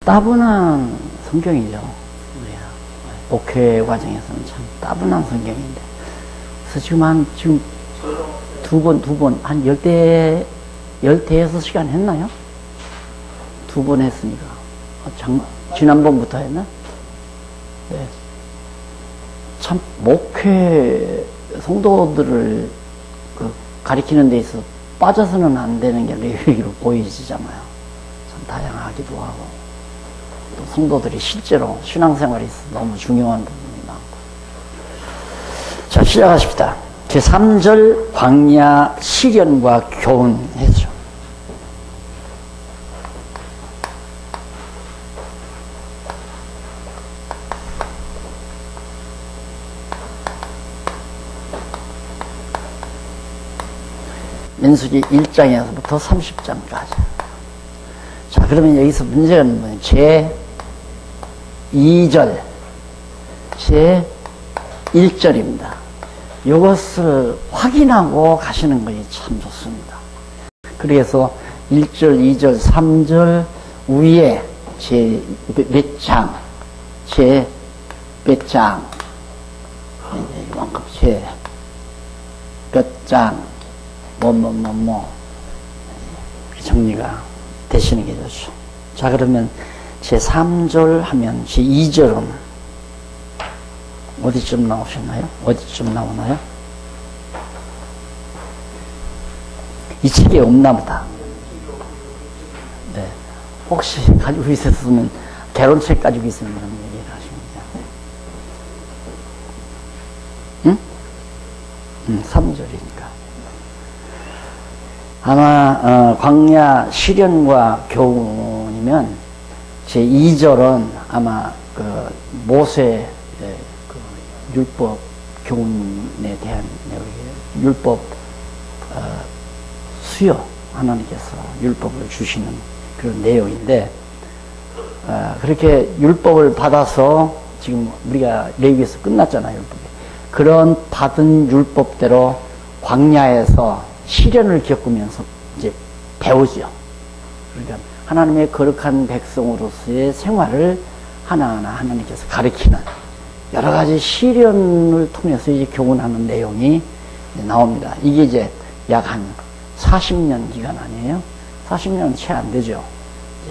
따분한 성경이죠. 우리가 목회 과정에서는 참 따분한 성경인데. 그래서 지금 두 번, 한 10대에서 시간 했나요? 2번 했으니까. 지난번부터 했나? 네. 참, 목회 성도들을 가리키는 데 있어서 빠져서는 안 되는 게 레위기로 보이시잖아요. 참 다양하기도 하고. 또 성도들이 실제로 신앙생활에 있어서 너무 중요한 부분이 많고. 자, 시작하십시다. 제3절 광야 시련과 교훈 해죠. 민수기 1장에서부터 30장까지. 자, 그러면 여기서 문제는 뭐냐? 제2절, 제1절입니다. 이것을 확인하고 가시는 것이 참 좋습니다. 그래서 1절, 2절, 3절 위에 몇 장, 몇 장, 이만큼 몇 장, 정리가 되시는 게 좋죠. 자, 그러면 제3절 하면 제2절은 어디쯤 나오셨나요? 어디쯤 나오나요? 이 책에 없나 보다. 네. 혹시 가지고 있었으면, 개론책 가지고 있으면 그런 얘기를 하십니다. 응? 3절이니까. 아마, 광야 시련과 교훈이면, 제2절은 아마, 모세, 율법 교훈에 대한 내용이에요. 율법 수요, 하나님께서 율법을 주시는 그런 내용인데, 그렇게 율법을 받아서 지금 우리가 레위기에서 끝났잖아요. 율법이. 그런 받은 율법대로 광야에서 시련을 겪으면서 이제 배우죠. 그러니까 하나님의 거룩한 백성으로서의 생활을 하나하나 하나님께서 가르치는 여러 가지 시련을 통해서 이제 교훈하는 내용이 나옵니다. 이게 이제 약 한 40년 기간 아니에요? 40년은 채 안 되죠.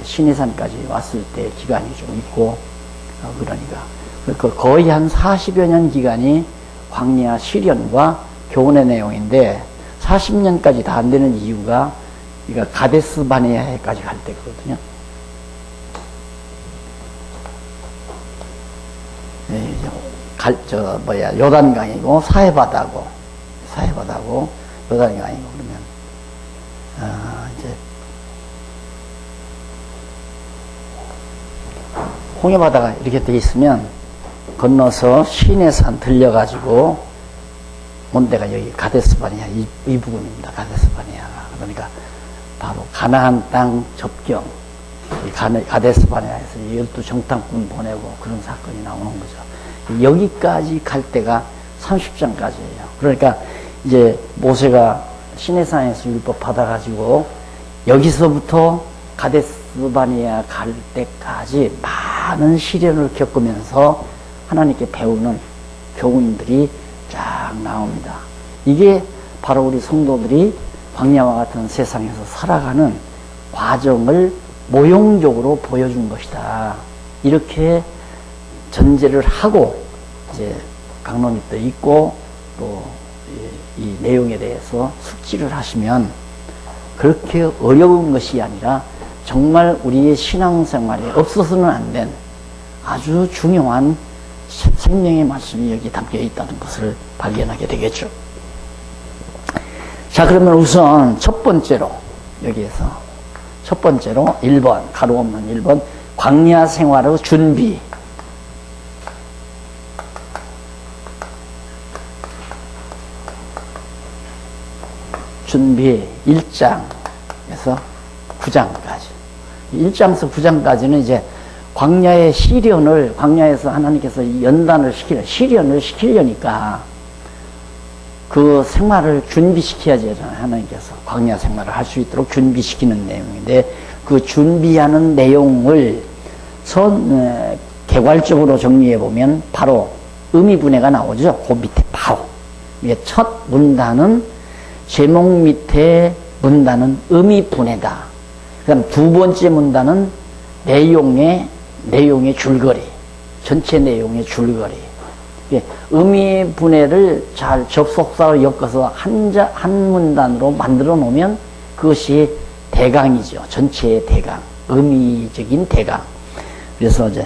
시내산까지 왔을 때 기간이 좀 있고, 그러니까. 거의 한 40여 년 기간이 광야 시련과 교훈의 내용인데, 40년까지 다 안 되는 이유가, 그러니까 가데스 바네아에까지 갈 때거든요. 요단강이고, 사해바다고, 요단강이고, 그러면, 이제, 홍해바다가 이렇게 돼 있으면, 건너서 시내산 들려가지고, 온 데가 여기 가데스 바네아, 이 부분입니다. 가데스 바네아가. 그러니까, 바로 가나안 땅 접경, 가데스 바네아에서 12정탐꾼 보내고 그런 사건이 나오는 거죠. 여기까지 갈 때가 30장까지예요. 그러니까 이제 모세가 시내산에서 율법 받아가지고 여기서부터 가데스 바네아 갈 때까지 많은 시련을 겪으면서 하나님께 배우는 교훈들이 쫙 나옵니다. 이게 바로 우리 성도들이 광야와 같은 세상에서 살아가는 과정을 모형적으로 보여준 것이다. 이렇게 전제를 하고 이제 강론입도 있고 또 이 내용에 대해서 숙지를 하시면 그렇게 어려운 것이 아니라 정말 우리의 신앙생활에 없어서는 안 된 아주 중요한 생명의 말씀이 여기 담겨 있다는 것을 발견하게 되겠죠. 자, 그러면 우선 첫 번째로 여기에서 첫 번째로 1번 가로 없는 1번 광야 생활의 준비. 준비 1장에서 9장까지. 1장에서 9장까지는 이제 광야의 시련을, 광야에서 하나님께서 연단을 시련을 시키려니까 그 생활을 준비시켜야지 하잖아요. 하나님께서 광야 생활을 할 수 있도록 준비시키는 내용인데 그 준비하는 내용을 개괄적으로 정리해 보면 바로 의미분해가 나오죠. 그 밑에 바로. 이게 첫 문단은 제목 밑에 문단은 의미분해다. 그 다음 두 번째 문단은 내용의 줄거리. 전체 내용의 줄거리. 의미분해를 잘 접속사로 엮어서 한 문단으로 만들어 놓으면 그것이 대강이죠. 전체의 대강. 의미적인 대강. 그래서 이제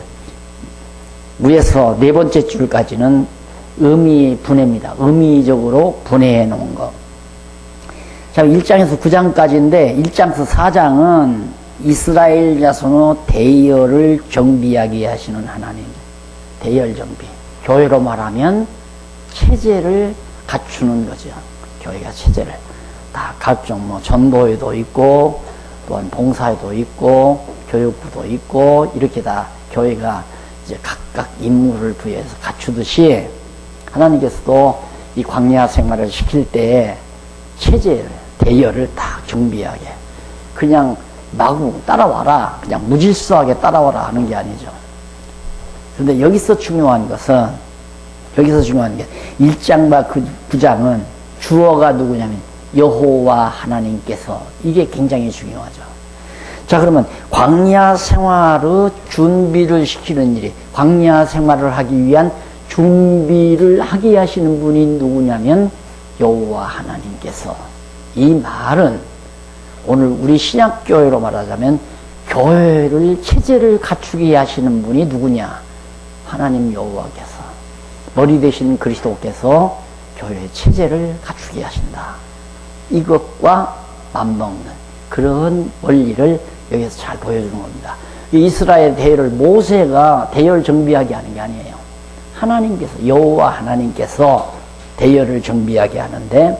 위에서 네 번째 줄까지는 의미 분해입니다. 의미적으로 분해해 놓은 거. 자, 1장에서 9장까지인데 1장에서 4장은 이스라엘 자손의 대열을 정비하게 하시는 하나님. 대열 정비. 교회로 말하면 체제를 갖추는 거죠. 교회가 체제를 다 각종 전도회도 있고 또한 봉사회도 있고 교육부도 있고 이렇게 다 교회가 이제 각각 임무를 부여해서 갖추듯이 하나님께서도 이 광야 생활을 시킬 때 체제를 대열을 딱 정비하게 그냥 마구 따라와라 그냥 무질서하게 따라와라 하는 게 아니죠. 그런데 여기서 중요한 게 1장과 9장은 주어가 누구냐면 여호와 하나님께서 이게 굉장히 중요하죠. 자, 그러면 광야 생활의 준비를 시키는 일이 광야 생활을 하기 위한 준비를 하게 하시는 분이 누구냐면 여호와 하나님께서. 이 말은 오늘 우리 신약교회로 말하자면 교회를 체제를 갖추게 하시는 분이 누구냐? 하나님 여호와께서 머리 되신 그리스도께서 교회의 체제를 갖추게 하신다. 이것과 맞먹는 그런 원리를 여기서 잘 보여주는 겁니다. 이스라엘 대열을 모세가 대열 정비하게 하는 게 아니에요. 하나님께서 여호와 하나님께서 대열을 정비하게 하는데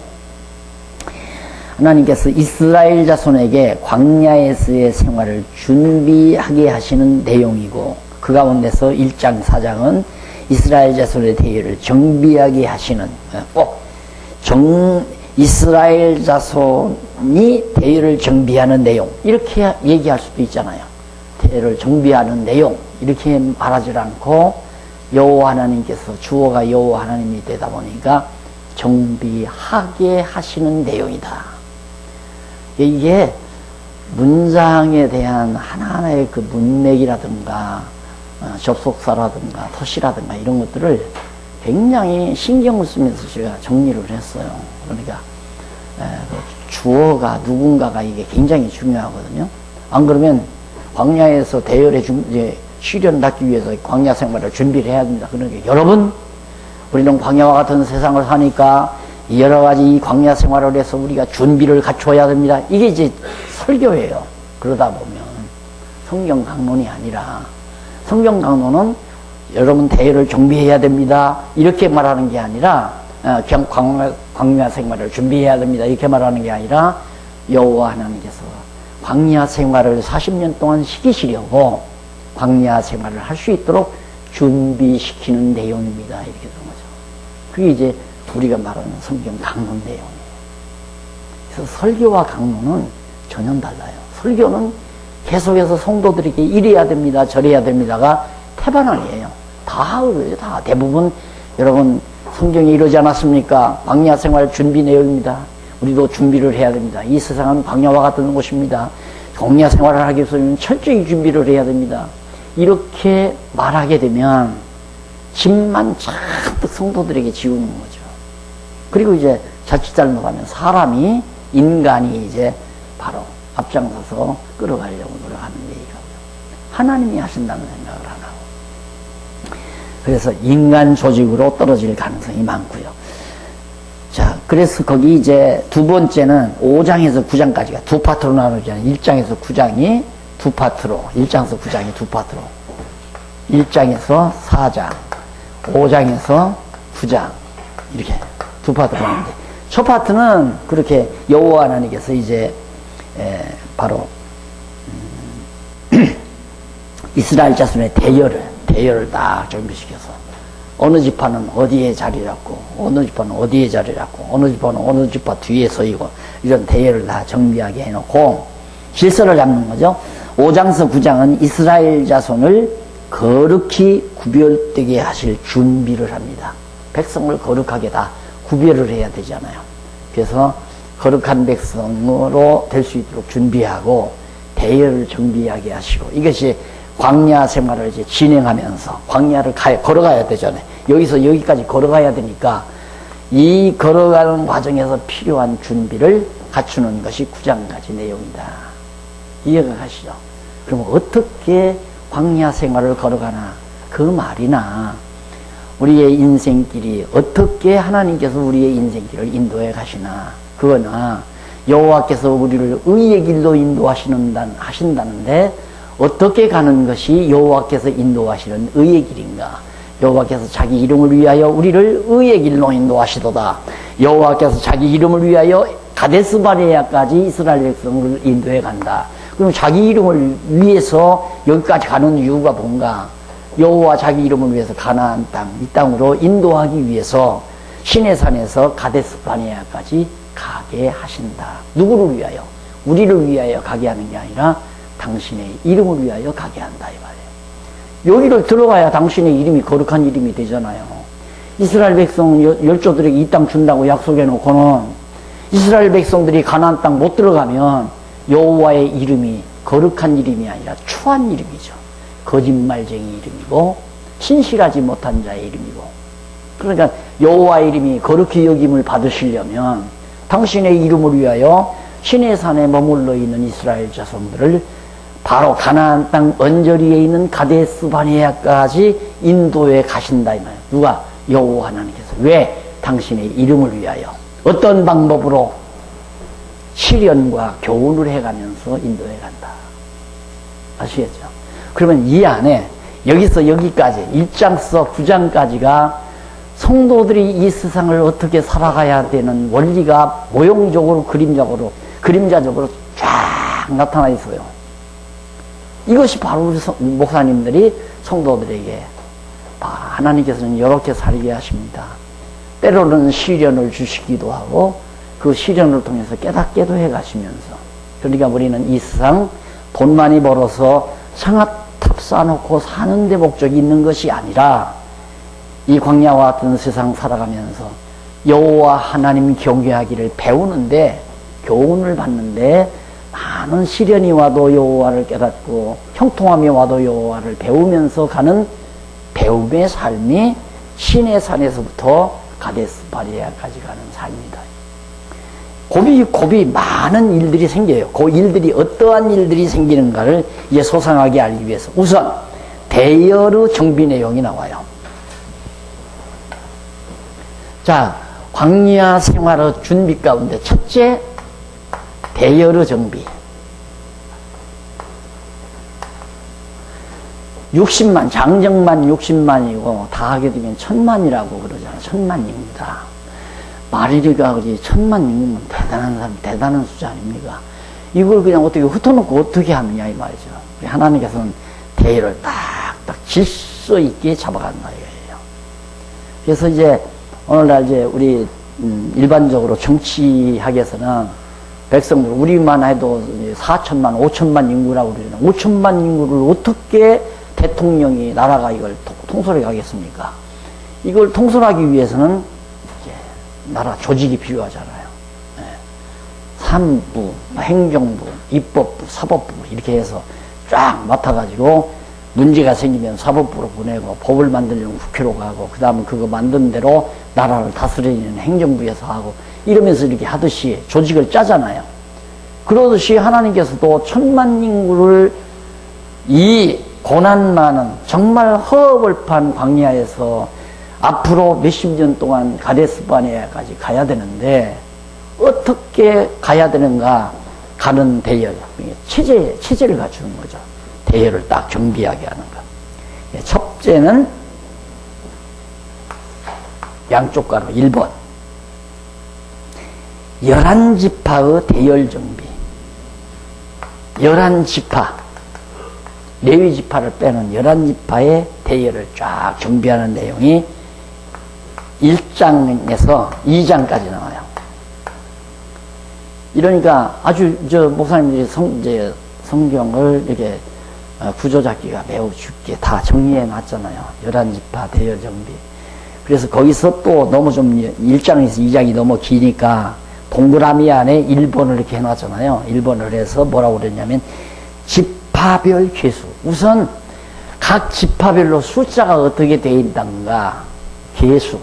하나님께서 이스라엘 자손에게 광야에서의 생활을 준비하게 하시는 내용이고 그 가운데서 1장 4장은 이스라엘 자손의 대열을 정비하게 하시는 꼭 이스라엘 자손이 대열을 정비하는 내용 이렇게 얘기할 수도 있잖아요. 대열을 정비하는 내용 이렇게 말하지 않고 여호와 하나님께서 주어가 여호와 하나님이 되다 보니까 정비하게 하시는 내용이다. 이게 문장에 대한 하나하나의 그 문맥이라든가 접속사라든가 토시라든가 이런 것들을 굉장히 신경을 쓰면서 제가 정리를 했어요. 그러니까 주어가 누군가가 이게 굉장히 중요하거든요. 안 그러면 광야에서 대열에 시련 닦기 위해서 광야 생활을 준비를 해야 됩니다. 그러니까 여러분 우리는 광야와 같은 세상을 사니까 여러 가지 이 광야 생활을 해서 우리가 준비를 갖춰야 됩니다. 이게 이제 설교예요. 그러다 보면 성경 강론이 아니라 성경 강론은 여러분 대열을 정비해야 됩니다. 이렇게 말하는 게 아니라 그냥 광야 생활을 준비해야 됩니다. 이렇게 말하는 게 아니라 여호와 하나님께서 광야 생활을 40년 동안 시키시려고 광야 생활을 할 수 있도록 준비시키는 내용입니다. 이렇게 되는 거죠. 그게 이제 우리가 말하는 성경 강론 내용이에요. 그래서 설교와 강론은 전혀 달라요. 설교는 계속해서 성도들에게 이래야 됩니다. 저래야 됩니다가 태반언이에요. 다 그래요. 다 대부분 여러분 성경에 이러지 않았습니까? 광야 생활 준비 내용입니다. 우리도 준비를 해야 됩니다. 이 세상은 광야와 같은 곳입니다. 광야 생활을 하기 위해서는 철저히 준비를 해야 됩니다. 이렇게 말하게 되면 짐만 잔뜩 성도들에게 지우는 거죠. 그리고 이제 자칫 잘못하면 인간이 이제 바로 앞장서서 끌어가려고 노력하는 얘기가고요. 하나님이 하신다는 생각을 안 하고. 그래서 인간 조직으로 떨어질 가능성이 많고요. 자, 그래서 거기 이제 두 번째는 5장에서 9장까지가 두 파트로 나누잖아요. 1장에서 9장이 두 파트로, 1장에서 9장이 두 파트로, 1장에서 4장, 5장에서 9장 이렇게 두 파트로 나누는데 첫 파트는 그렇게 여호와 하나님께서 이제 바로 이스라엘 자손의 대열을 딱 준비시켜서 어느 지파는 어디에 자리 잡고 어느 지파는 어디에 자리 잡고 어느 지파는 어느 지파 뒤에 서이고 이런 대열을 다 정비하게 해놓고 질서를 잡는 거죠. 5장서 9장은 이스라엘 자손을 거룩히 구별되게 하실 준비를 합니다. 백성을 거룩하게 다 구별을 해야 되잖아요. 그래서 거룩한 백성으로 될 수 있도록 준비하고 대열을 정비하게 하시고, 이것이 광야 생활을 이제 진행하면서 광야를 걸어가야 되잖아요. 여기서 여기까지 걸어가야 되니까 이 걸어가는 과정에서 필요한 준비를 갖추는 것이 9장까지 내용이다. 이해가 가시죠? 그럼 어떻게 광야 생활을 걸어가나, 그 말이나 우리의 인생길이 어떻게 하나님께서 우리의 인생길을 인도해 가시나, 그거나 여호와께서 우리를 의의 길로 하신다는데 어떻게 가는 것이 여호와께서 인도하시는 의의 길인가? 여호와께서 자기 이름을 위하여 우리를 의의 길로 인도하시도다. 여호와께서 자기 이름을 위하여 가데스 바네아까지 이스라엘 백성을 인도해 간다. 그럼 자기 이름을 위해서 여기까지 가는 이유가 뭔가? 여호와 자기 이름을 위해서 가나안 땅, 이 땅으로 인도하기 위해서 시내산에서 가데스 바네아까지 가게 하신다. 누구를 위하여? 우리를 위하여 가게 하는 게 아니라 당신의 이름을 위하여 가게 한다, 이 말이에요. 여기를 들어가야 당신의 이름이 거룩한 이름이 되잖아요. 이스라엘 백성 열조들에게 이 땅 준다고 약속해 놓고는 이스라엘 백성들이 가나안 땅 못 들어가면 여호와의 이름이 거룩한 이름이 아니라 추한 이름이죠. 거짓말쟁이 이름이고 신실하지 못한 자의 이름이고. 그러니까 여호와의 이름이 거룩히 여김을 받으시려면 당신의 이름을 위하여 시내산에 머물러 있는 이스라엘 자손들을 바로 가나안 땅 언저리에 있는 가데스 바네아까지 인도해 가신다, 이 말이에요. 누가? 여호와 하나님께서. 왜? 당신의 이름을 위하여. 어떤 방법으로? 시련과 교훈을 해가면서 인도해 간다. 아시겠죠? 그러면 이 안에 여기서 여기까지 1장서 9장까지가 성도들이 이 세상을 어떻게 살아가야 되는 원리가 모형적으로 그림자적으로 쫙 나타나 있어요. 이것이 바로 우리 목사님들이 성도들에게 하나님께서는 이렇게 살게 하십니다. 때로는 시련을 주시기도 하고 그 시련을 통해서 깨닫게도 해가시면서, 그러니까 우리는 이 세상 돈 많이 벌어서 상아탑 쌓아놓고 사는 데 목적이 있는 것이 아니라 이 광야와 같은 세상 살아가면서 여호와 하나님 경외하기를 배우는데, 교훈을 받는데 많은 시련이 와도 여호와를 깨닫고 형통함이 와도 여호와를 배우면서 가는 배움의 삶이 시내산에서부터 가데스 바네아까지 가는 삶이다. 곱이 많은 일들이 생겨요. 그 일들이 어떠한 일들이 생기는가를 이제 소상하게 알기 위해서 우선 대열의 정비 내용이 나와요. 자, 광야 생활의 준비 가운데 첫째, 대열의 정비. 60만, 장정만 60만이고 다 하게 되면 1000만이라고 그러잖아요. 1000만입니다. 마리리가 그지 1000만 인구면 대단한 사람, 대단한 숫자 아닙니까? 이걸 그냥 어떻게 흩어놓고 어떻게 하느냐, 이 말이죠. 하나님께서는 대열을 딱딱 질서 있게 잡아간다, 이거예요. 그래서 이제 오늘날 이제 우리 일반적으로 정치학에서는 백성들, 우리만 해도 4천만, 5천만 인구라고 그러잖아요. 5천만 인구를 어떻게 대통령이, 나라가 이걸 통솔해 가겠습니까? 이걸 통솔하기 위해서는 이제 나라 조직이 필요하잖아요. 네. 산부, 행정부, 입법부, 사법부 이렇게 해서 쫙 맡아가지고 문제가 생기면 사법부로 보내고, 법을 만들려면 국회로 가고, 그 다음에 그거 만든 대로 나라를 다스리는 행정부에서 하고, 이러면서 이렇게 하듯이 조직을 짜잖아요. 그러듯이 하나님께서도 1000만 인구를 이 고난 많은 정말 허벌판 광야에서 앞으로 몇십 년 동안 가데스 바네아까지 가야 되는데 어떻게 가야 되는가, 가는 대열, 체제를 갖추는 거죠. 대열을 딱 정비하게 하는 것. 첫째는 양쪽 가로 1번 11지파의 대열 정비. 11지파, 레위지파를 빼는 11지파의 대열을 쫙 정비하는 내용이 1장에서 2장까지 나와요. 이러니까 아주 목사님들이 성경을 이렇게 구조잡기가 매우 쉽게 다 정리해 놨잖아요. 11지파 대여정비. 그래서 거기서 또 너무 좀 1장에서 2장이 너무 기니까 동그라미 안에 1번을 이렇게 해놨잖아요. 1번을 해서 뭐라고 그랬냐면 지파별 계수. 우선 각 지파별로 숫자가 어떻게 되어 있단가 계수.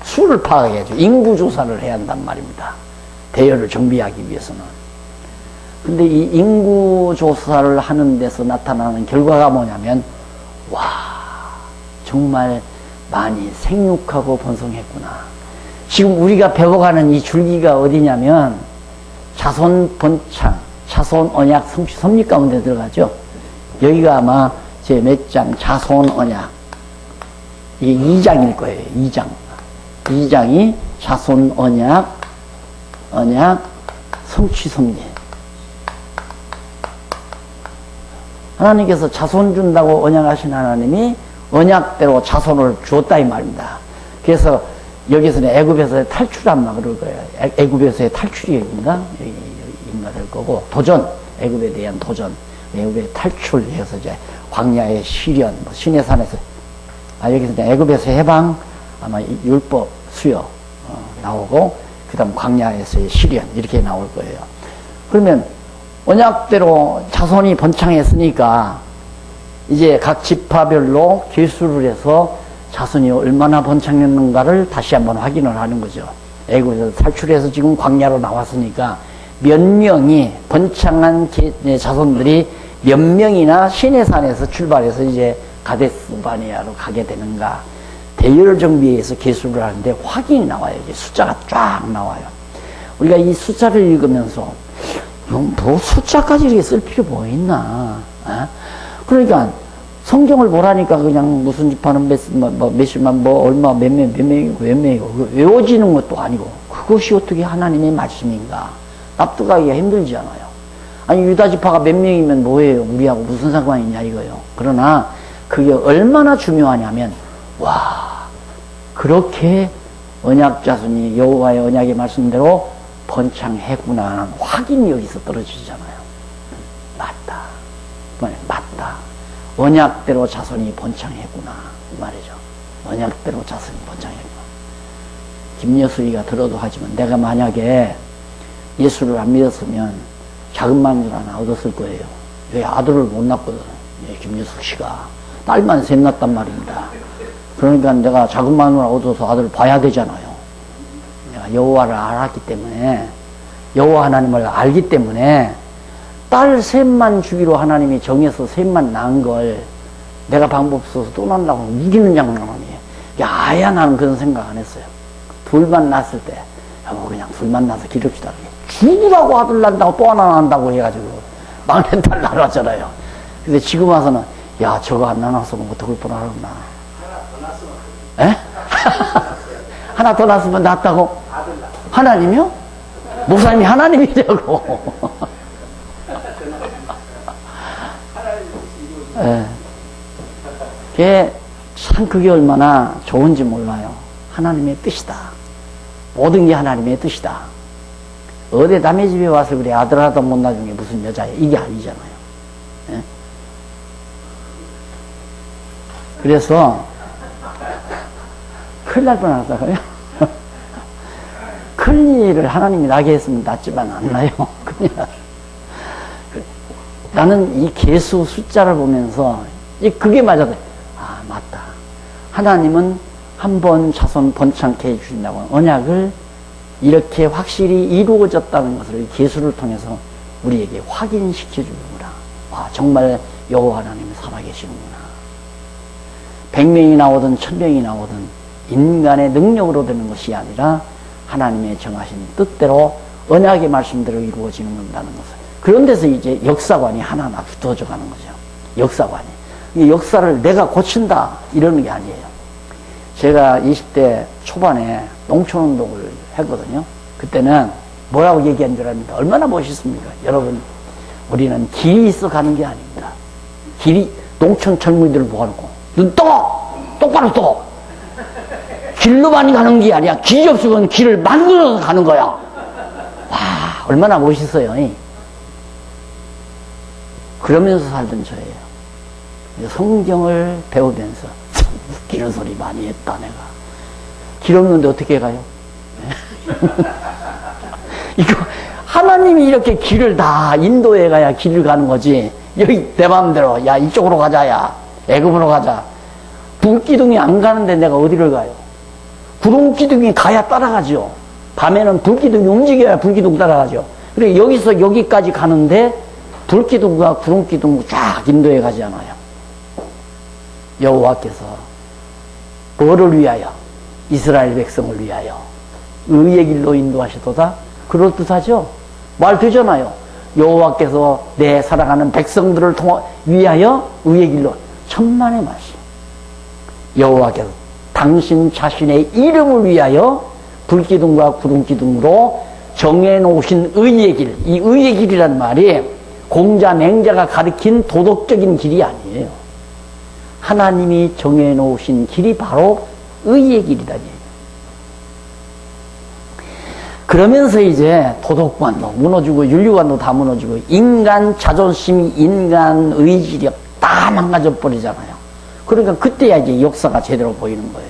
수를 파악해야죠. 인구조사를 해야 한단 말입니다. 대여를 정비하기 위해서는. 근데 이 인구조사를 하는 데서 나타나는 결과가 뭐냐면 와 정말 많이 생육하고 번성했구나. 지금 우리가 배워가는 이 줄기가 어디냐면 자손 번창, 자손 언약 성취 섭리 가운데 들어가죠. 여기가 아마 제 몇 장 자손 언약 이게 2장일 거예요. 2장. 2장이 자손 언약 성취 섭리. 하나님께서 자손 준다고 언약하신 하나님이 언약대로 자손을 주었다 이 말입니다. 그래서 여기서는 애굽에서 탈출한다 그럴 거예요. 애굽에서의 탈출이 여기인가? 여기인가 될 거고 도전, 애굽에 대한 도전, 애굽의 탈출해서 이제 광야의 시련, 뭐 시내산에서 여기서 애굽에서 해방, 아마 율법 수요 나오고 그다음 광야에서의 시련 이렇게 나올 거예요. 그러면 언약대로 자손이 번창했으니까 이제 각 지파별로 계수를 해서 자손이 얼마나 번창했는가를 다시 한번 확인을 하는 거죠. 애굽에서 탈출해서 지금 광야로 나왔으니까 몇 명이 번창한 자손들이 몇 명이나 시내산에서 출발해서 이제 가데스 바네아로 가게 되는가. 대열 정비에서 계수를 하는데 확인이 나와요. 이제 숫자가 쫙 나와요. 우리가 이 숫자를 읽으면서 뭐 숫자까지 이렇게 쓸 필요 뭐 있나. 그러니까 성경을 보라니까 그냥 무슨 지파는 몇십만 얼마 몇 명이고 외워지는 것도 아니고 그것이 어떻게 하나님의 말씀인가 납득하기가 힘들잖아요. 아니 유다 지파가 몇 명이면 뭐예요? 우리하고 무슨 상관이 있냐 이거요. 그러나 그게 얼마나 중요하냐면 와 그렇게 언약 자손이 여호와의 언약의 말씀대로 번창했구나 하는 확인이 여기서 떨어지잖아요. 맞다. 맞다. 언약대로 자손이 번창했구나 이 말이죠. 언약대로 자손이 번창했구나. 김여수이가 들어도 하지만 내가 만약에 예수를 안 믿었으면 작은 마누라 하나 얻었을 거예요. 왜 아들을 못 낳거든. 김여수 씨가 딸만 셋 낳았단 말입니다. 그러니까 내가 작은 마누라 얻어서 아들을 봐야 되잖아요. 내가 여호와를 알았기 때문에 여호와 하나님을 알기 때문에 딸 셋만 주기로 하나님이 정해서 셋만 낳은 걸 내가 방법 없어서 또 낳는다고 우기는 장난이에요. 아야 나는 그런 생각 안 했어요. 둘만 낳았을 때 여보 그냥 둘만 낳아서 기릅시다. 죽으라고 아들 낳는다고 또 하나 낳는다고 해가지고 막내딸 낳았잖아요. 근데 지금 와서는 야 저거 안 낳았으면 어떡할 뻔하구나. 에? 하나 더 낳았으면 낫다고? 하나님이요? 목사님이 하나님이냐고. 그게 얼마나 좋은지 몰라요. 하나님의 뜻이다. 모든 게 하나님의 뜻이다. 어디 남의 집에 와서 그래 아들 하나도 못 낳은 게 무슨 여자야 이게 아니잖아요. 예? 그래서 큰일 날 뻔하다고요. 큰 일을 하나님이 나게 했으면 낫지만 안 나요. 그냥 나는 이 개수 숫자를 보면서 그게 맞아요. 아 맞다. 하나님은 한번 자손 번창케 해주신다고 언약을 이렇게 확실히 이루어졌다는 것을 개수를 통해서 우리에게 확인시켜 주는구나. 와 정말 여호와 하나님이 살아계시는구나. 100명이 나오든 1000명이 나오든 인간의 능력으로 되는 것이 아니라 하나님의 정하신 뜻대로 언약의 말씀대로 이루어지는 건다는 것을. 그런 데서 이제 역사관이 하나하나 붙어져 가는 거죠. 역사관이. 이 역사를 내가 고친다 이러는 게 아니에요. 제가 20대 초반에 농촌운동을 했거든요. 그때는 뭐라고 얘기한 줄 압니까? 얼마나 멋있습니까? 여러분 우리는 길이 있어 가는 게 아닙니다. 길이 농촌 젊은이들을 모아놓고 눈 떠! 똑바로 떠! 길로만 가는 게 아니라 길이 없으면 길을 만들어서 가는 거야. 와 얼마나 멋있어요. 그러면서 살던 저예요. 성경을 배우면서 참 웃기는 소리 많이 했다 내가. 길 없는데 어떻게 가요? 이거 하나님이 이렇게 길을 다 인도해 가야 길을 가는 거지. 여기 내 마음대로 야 이쪽으로 가자, 야 애굽으로 가자. 불기둥이 안 가는데 내가 어디를 가요? 구름기둥이 가야 따라가죠. 밤에는 불기둥이 움직여야 불기둥 따라가죠. 그래 여기서 여기까지 가는데 불기둥과 구름기둥 쫙 인도해 가지 않아요. 여호와께서 뭐를 위하여? 이스라엘 백성을 위하여 의의 길로 인도하시도다. 그럴듯하죠? 말 되잖아요. 여호와께서 내 사랑하는 백성들을 위하여 의의 길로. 천만의 말씀. 여호와께서 당신 자신의 이름을 위하여 불기둥과 구름기둥으로 정해놓으신 의의 길. 이 의의 길이란 말이 공자 맹자가 가리킨 도덕적인 길이 아니에요. 하나님이 정해놓으신 길이 바로 의의 길이라니. 그러면서 이제 도덕관도 무너지고 윤리관도 다 무너지고 인간 자존심, 인간 의지력 다 망가져 버리잖아요. 그러니까 그때야 이제 역사가 제대로 보이는 거예요.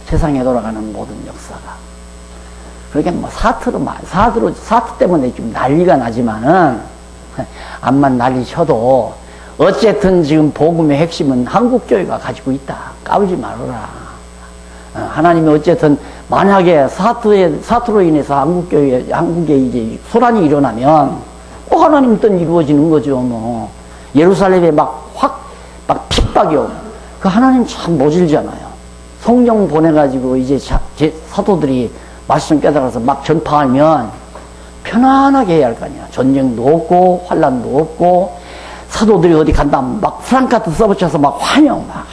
세상에 돌아가는 모든 역사가. 그러니까 뭐 사트 때문에 좀 난리가 나지만은 암만 난리 쳐도 어쨌든 지금 복음의 핵심은 한국교회가 가지고 있다. 까불지 말아라. 하나님이 어쨌든 만약에 사투로 인해서 한국에 이제 소란이 일어나면 하나님 뜻 이루어지는 거죠. 뭐 예루살렘에 막 핍박이 오고 그 하나님 참 모질잖아요. 성령 보내가지고 이제 사도들이 말씀 깨달아서 막 전파하면 편안하게 해야 할 거 아니야. 전쟁도 없고 환란도 없고 사도들이 어디 간다 막 프랑카트 써붙여서 막 환영 막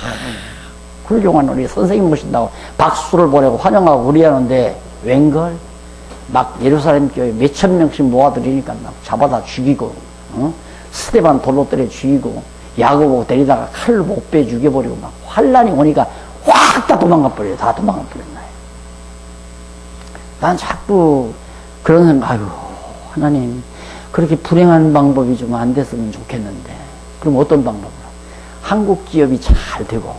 훌륭한 우리 선생님 모신다고 박수를 보내고 환영하고 그러는데 웬걸 막 예루살렘 교회 몇천 명씩 모아들이니까 막 잡아다 죽이고 스데반 돌로 때려 죽이고 야고보 데리다가 칼로 목베 죽여버리고 막 환란이 오니까 확 다 도망가 버려요. 다 도망가 버렸나요? 난 자꾸 그런 생각, 아이고 하나님 그렇게 불행한 방법이 좀 안 됐으면 좋겠는데 그럼 어떤 방법으로? 한국 기업이 잘 되고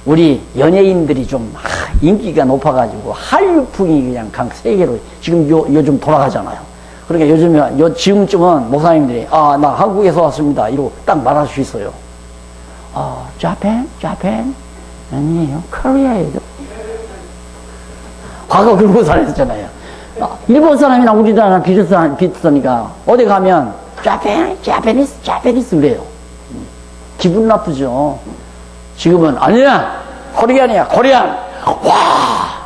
우리 연예인들이 좀 인기가 높아가지고 한류풍이 그냥 세계로 지금 요즘 돌아가잖아요. 그러니까 지금쯤은 목사님들이 나 한국에서 왔습니다 이러고 딱 말할 수 있어요. 자팬 아니에요, 코리아예요. 과거 그러고 살았잖아요. 일본 사람이나 우리나라 비슷하니까 어디 가면 자페니스 그래요. 기분 나쁘죠. 지금은 아니야 코리안이야 코리안. 와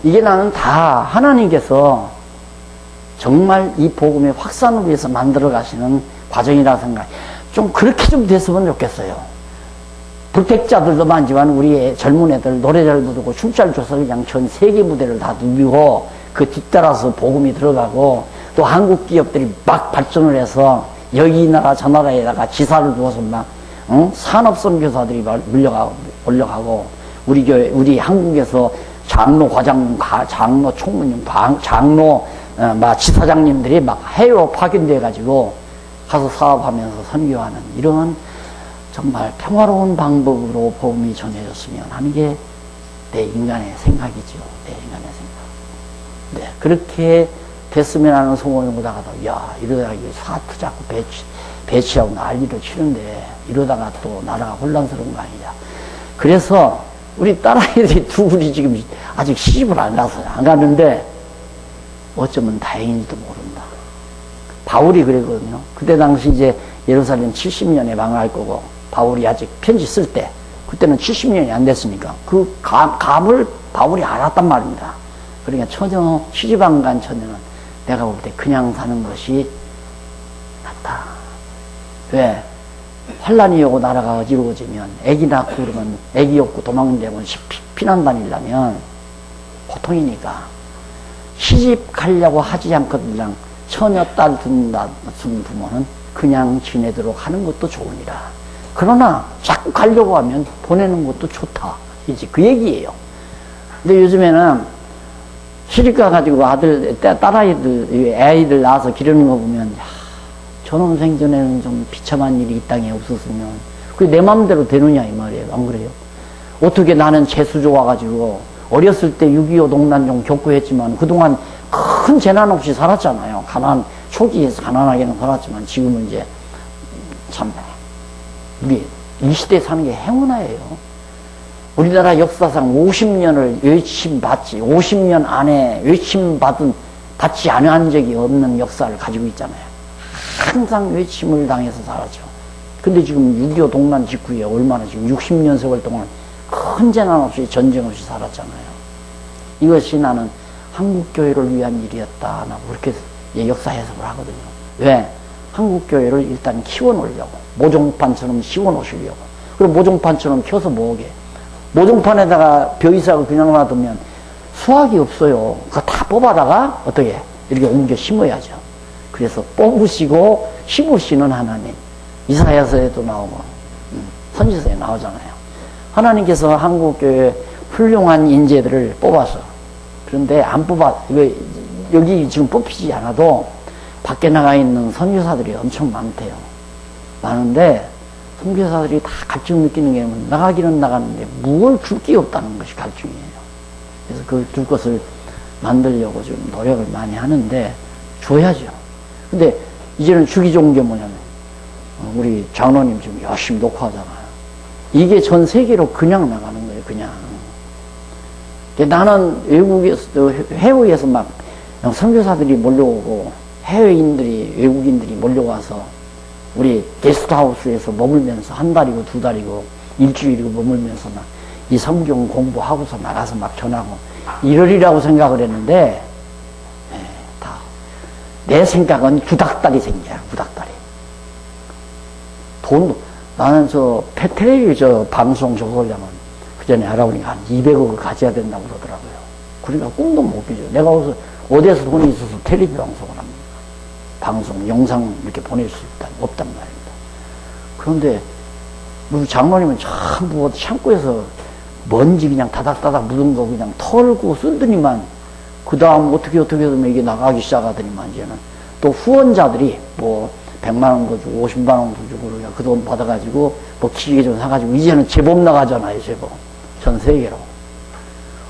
이게 나는 다 하나님께서 정말 이 복음의 확산을 위해서 만들어 가시는 과정이라 생각. 좀 그렇게 좀 됐으면 좋겠어요. 불택자들도 많지만 우리 젊은 애들 노래 잘 부르고 춤 잘 춰서 그냥 전 세계 무대를 다 누비고 그 뒤따라서 복음이 들어가고 또 한국 기업들이 막 발전을 해서 여기 나라 저 나라에다가 지사를 두어서 막 산업선교사들이 올려가고 우리 한국에서 장로 과장, 장로 총무님, 장로 지사장님들이 막 해외로 파견돼 가지고 가서 사업하면서 선교하는 이런 정말 평화로운 방법으로 복음이 전해졌으면 하는 게 내 인간의 생각이죠. 내 인간의 생각. 네, 그렇게 됐으면 하는 소원을 보다가도 이러다가 사트 자꾸 배치하고 난리를 치는데 이러다가 또 나라가 혼란스러운 거 아니냐. 그래서 우리 딸아이들이 둘이 지금 아직 시집을 안 갔는데 어쩌면 다행인지도 모른다. 바울이 그랬거든요. 그때 당시 이제 예루살렘 70년에 망할 거고 바울이 아직 편지 쓸 때 그때는 70년이 안 됐으니까 그 감을 바울이 알았단 말입니다. 그러니까 시집 안 간 처녀는 내가 볼 때 그냥 사는 것이 낫다. 왜? 환란이 오고 나라가 어지러워지면 애기 낳고 그러면 애기 없고 도망되면 피난 다니려면 보통이니까 시집 가려고 하지 않거든. 그냥 처녀 딸 둔 부모는 그냥 지내도록 하는 것도 좋으니라. 그러나 자꾸 가려고 하면 보내는 것도 좋다. 이제 그 얘기예요. 근데 요즘에는 시집 가가지고 딸아이들, 애아이들 낳아서 기르는 거 보면 저놈 생전에는 좀 비참한 일이 이 땅에 없었으면 그게 내 마음대로 되느냐 이 말이에요. 안 그래요? 어떻게 나는 재수 좋아가지고 어렸을 때 6.25 동란 좀 겪고 했지만 그동안 큰 재난 없이 살았잖아요. 초기에서 가난하게는 살았지만 지금은 이제 참 우리 이 시대에 사는 게 행운아예요. 우리나라 역사상 50년을 외침받지 50년 안에 받지 않은 적이 없는 역사를 가지고 있잖아요. 항상 외침을 당해서 살았죠. 근데 지금 6.25 동란 직후에 얼마나 지금 60년 세월 동안 큰 재난 없이 전쟁 없이 살았잖아요. 이것이 나는 한국교회를 위한 일이었다. 나 그렇게 역사 해석을 하거든요. 왜? 한국교회를 일단 키워놓으려고. 모종판처럼 씌워놓으시려고. 그리고 모종판처럼 켜서 뭐게. 모종판에다가 벼이삭을 그냥 놔두면 수확이 없어요. 그거 다 뽑아다가 어떻게 이렇게 옮겨 심어야죠. 그래서 뽑으시고 심으시는 하나님. 이사야서에도 나오고 선지서에 나오잖아요. 하나님께서 한국교회 훌륭한 인재들을 뽑아서 그런데 안 여기 지금 뽑히지 않아도 밖에 나가 있는 선교사들이 엄청 많대요. 많은데 선교사들이 다 갈증 느끼는 게 나가기는 나가는데 뭘 줄 게 없다는 것이 갈증이에요. 그래서 그 줄 것을 만들려고 좀 노력을 많이 하는데 줘야죠. 근데 이제는 주기 좋은 게 뭐냐면 우리 장로님 지금 열심히 녹화하잖아요. 이게 전 세계로 그냥 나가는 거예요. 그냥. 나는 외국에서 해외에서 막 선교사들이 몰려오고 외국인들이 몰려와서 우리 게스트하우스에서 머물면서 한 달이고 두 달이고 일주일이고 머물면서 막 이 성경 공부하고서 나가서 막 전하고 이러리라고 생각을 했는데 내 생각은 구닥다리 생겨요. 구닥다리. 나는 텔레비전 방송 저거 하려면 그 전에 알아보니까 한 200억을 가져야 된다고 그러더라고요. 그러니까 꿈도 못 꾸죠. 내가 어디에서 돈이 있어서 텔레비 방송을 합니다. 방송, 영상 이렇게 보낼 수 없단 말입니다. 그런데 우리 장로님은 전부 창고에서 먼지 그냥 다닥다닥 묻은 거 그냥 털고 쓰더니만 그 다음 어떻게 하면 이게 나가기 시작하더니만 이제는 또 후원자들이 100만 원도 주고 50만 원도 주고 그 돈 받아가지고 기계 좀 사가지고 이제는 제법 나가잖아요. 제법 전 세계로.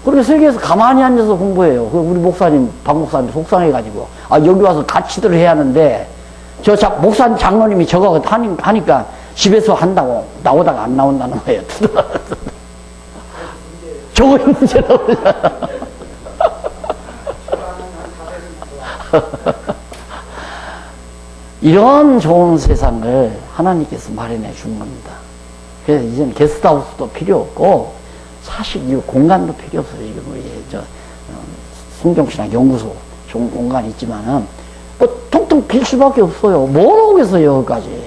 그렇게 세계에서 가만히 앉아서 공부해요. 우리 목사님 박 목사님 속상해가지고 여기 와서 같이들 해야 하는데 목사님 장로님이 저거 하니까 집에서 한다고 나오다가 안 나온다는 거예요. 저거 문제라고 이런 좋은 세상을 하나님께서 마련해 준 겁니다. 그래서 이제는 게스트하우스도 필요 없고 사실 이 공간도 필요 없어요. 지금 우리 성경신학 연구소 좋은 공간이 있지만은 통통 빌 수밖에 없어요. 뭘 오겠어요 여기까지.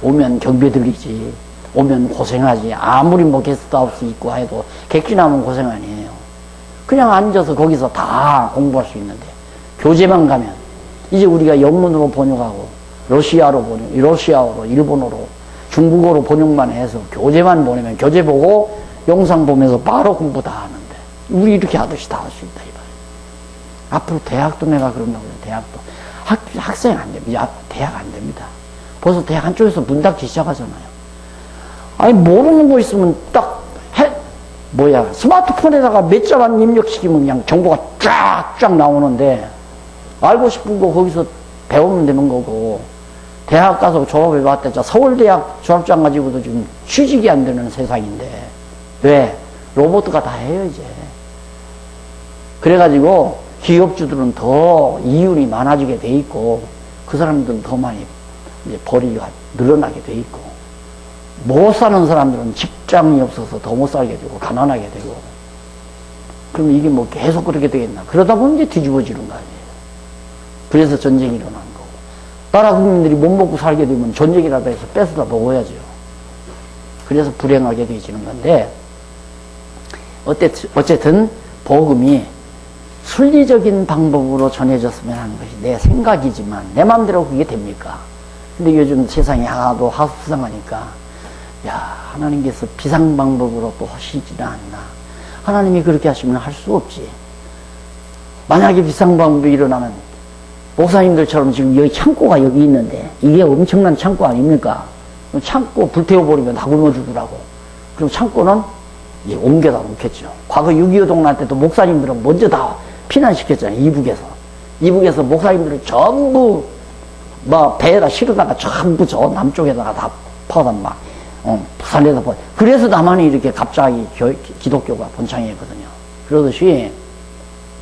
오면 경비 들리지. 오면 고생하지. 아무리 게스트하우스 있고 해도 객지나면 고생 아니에요. 그냥 앉아서 거기서 다 공부할 수 있는데 교재만 가면 이제 우리가 영문으로 번역하고 러시아어로 일본어로 중국어로 번역만 해서 교재만 보내면 교재 보고 영상 보면서 바로 공부 다 하는데 우리 이렇게 하듯이 다 할 수 있다 이 말이에요. 앞으로 대학도 내가 그런다고 해요. 대학도 학생 안 됩니다. 대학 안 됩니다. 벌써 대학 한쪽에서 문 닫기 시작하잖아요. 모르는 거 있으면 스마트폰에다가 몇 자만 입력시키면 그냥 정보가 쫙쫙 나오는데 알고 싶은 거 거기서 배우면 되는 거고 대학 가서 졸업해봤자 서울대학 졸업장 가지고도 지금 취직이 안 되는 세상인데 왜? 로봇가 다 해요 이제. 그래가지고 기업주들은 더 이윤이 많아지게 돼 있고 그 사람들은 더 많이 이제 벌이가 늘어나게 돼 있고 못 사는 사람들은 직장이 없어서 더 못 살게 되고 가난하게 되고 그럼 이게 계속 그렇게 되겠나. 그러다 보면 이제 뒤집어지는 거 아니에요. 그래서 전쟁이 일어나는 거고 나라 국민들이 못 먹고 살게 되면 전쟁이라도 해서 뺏어다 먹어야죠. 그래서 불행하게 되어지는 건데 어쨌든 복음이 순리적인 방법으로 전해졌으면 하는 것이 내 생각이지만 내 마음대로 그게 됩니까? 근데 요즘 세상이 하도 하수상하니까 하나님께서 비상방법으로 또 하시지는 않나. 하나님이 그렇게 하시면 할 수 없지. 만약에 비상방법이 일어나면 목사님들처럼 지금 여기 창고가 여기 있는데 이게 엄청난 창고 아닙니까? 창고 불태워버리면 다 굶어 죽으라고. 그럼 창고는 이제 옮겨다 놓겠죠. 과거 6.25 동란 때도 목사님들은 먼저 다 피난시켰잖아요. 이북에서. 이북에서 목사님들을 전부 뭐 배에다 실어다가 전부 저 남쪽에다가 다 퍼다 막 부산에다 퍼. 그래서 남한이 이렇게 갑자기 기독교가 번창했거든요. 그러듯이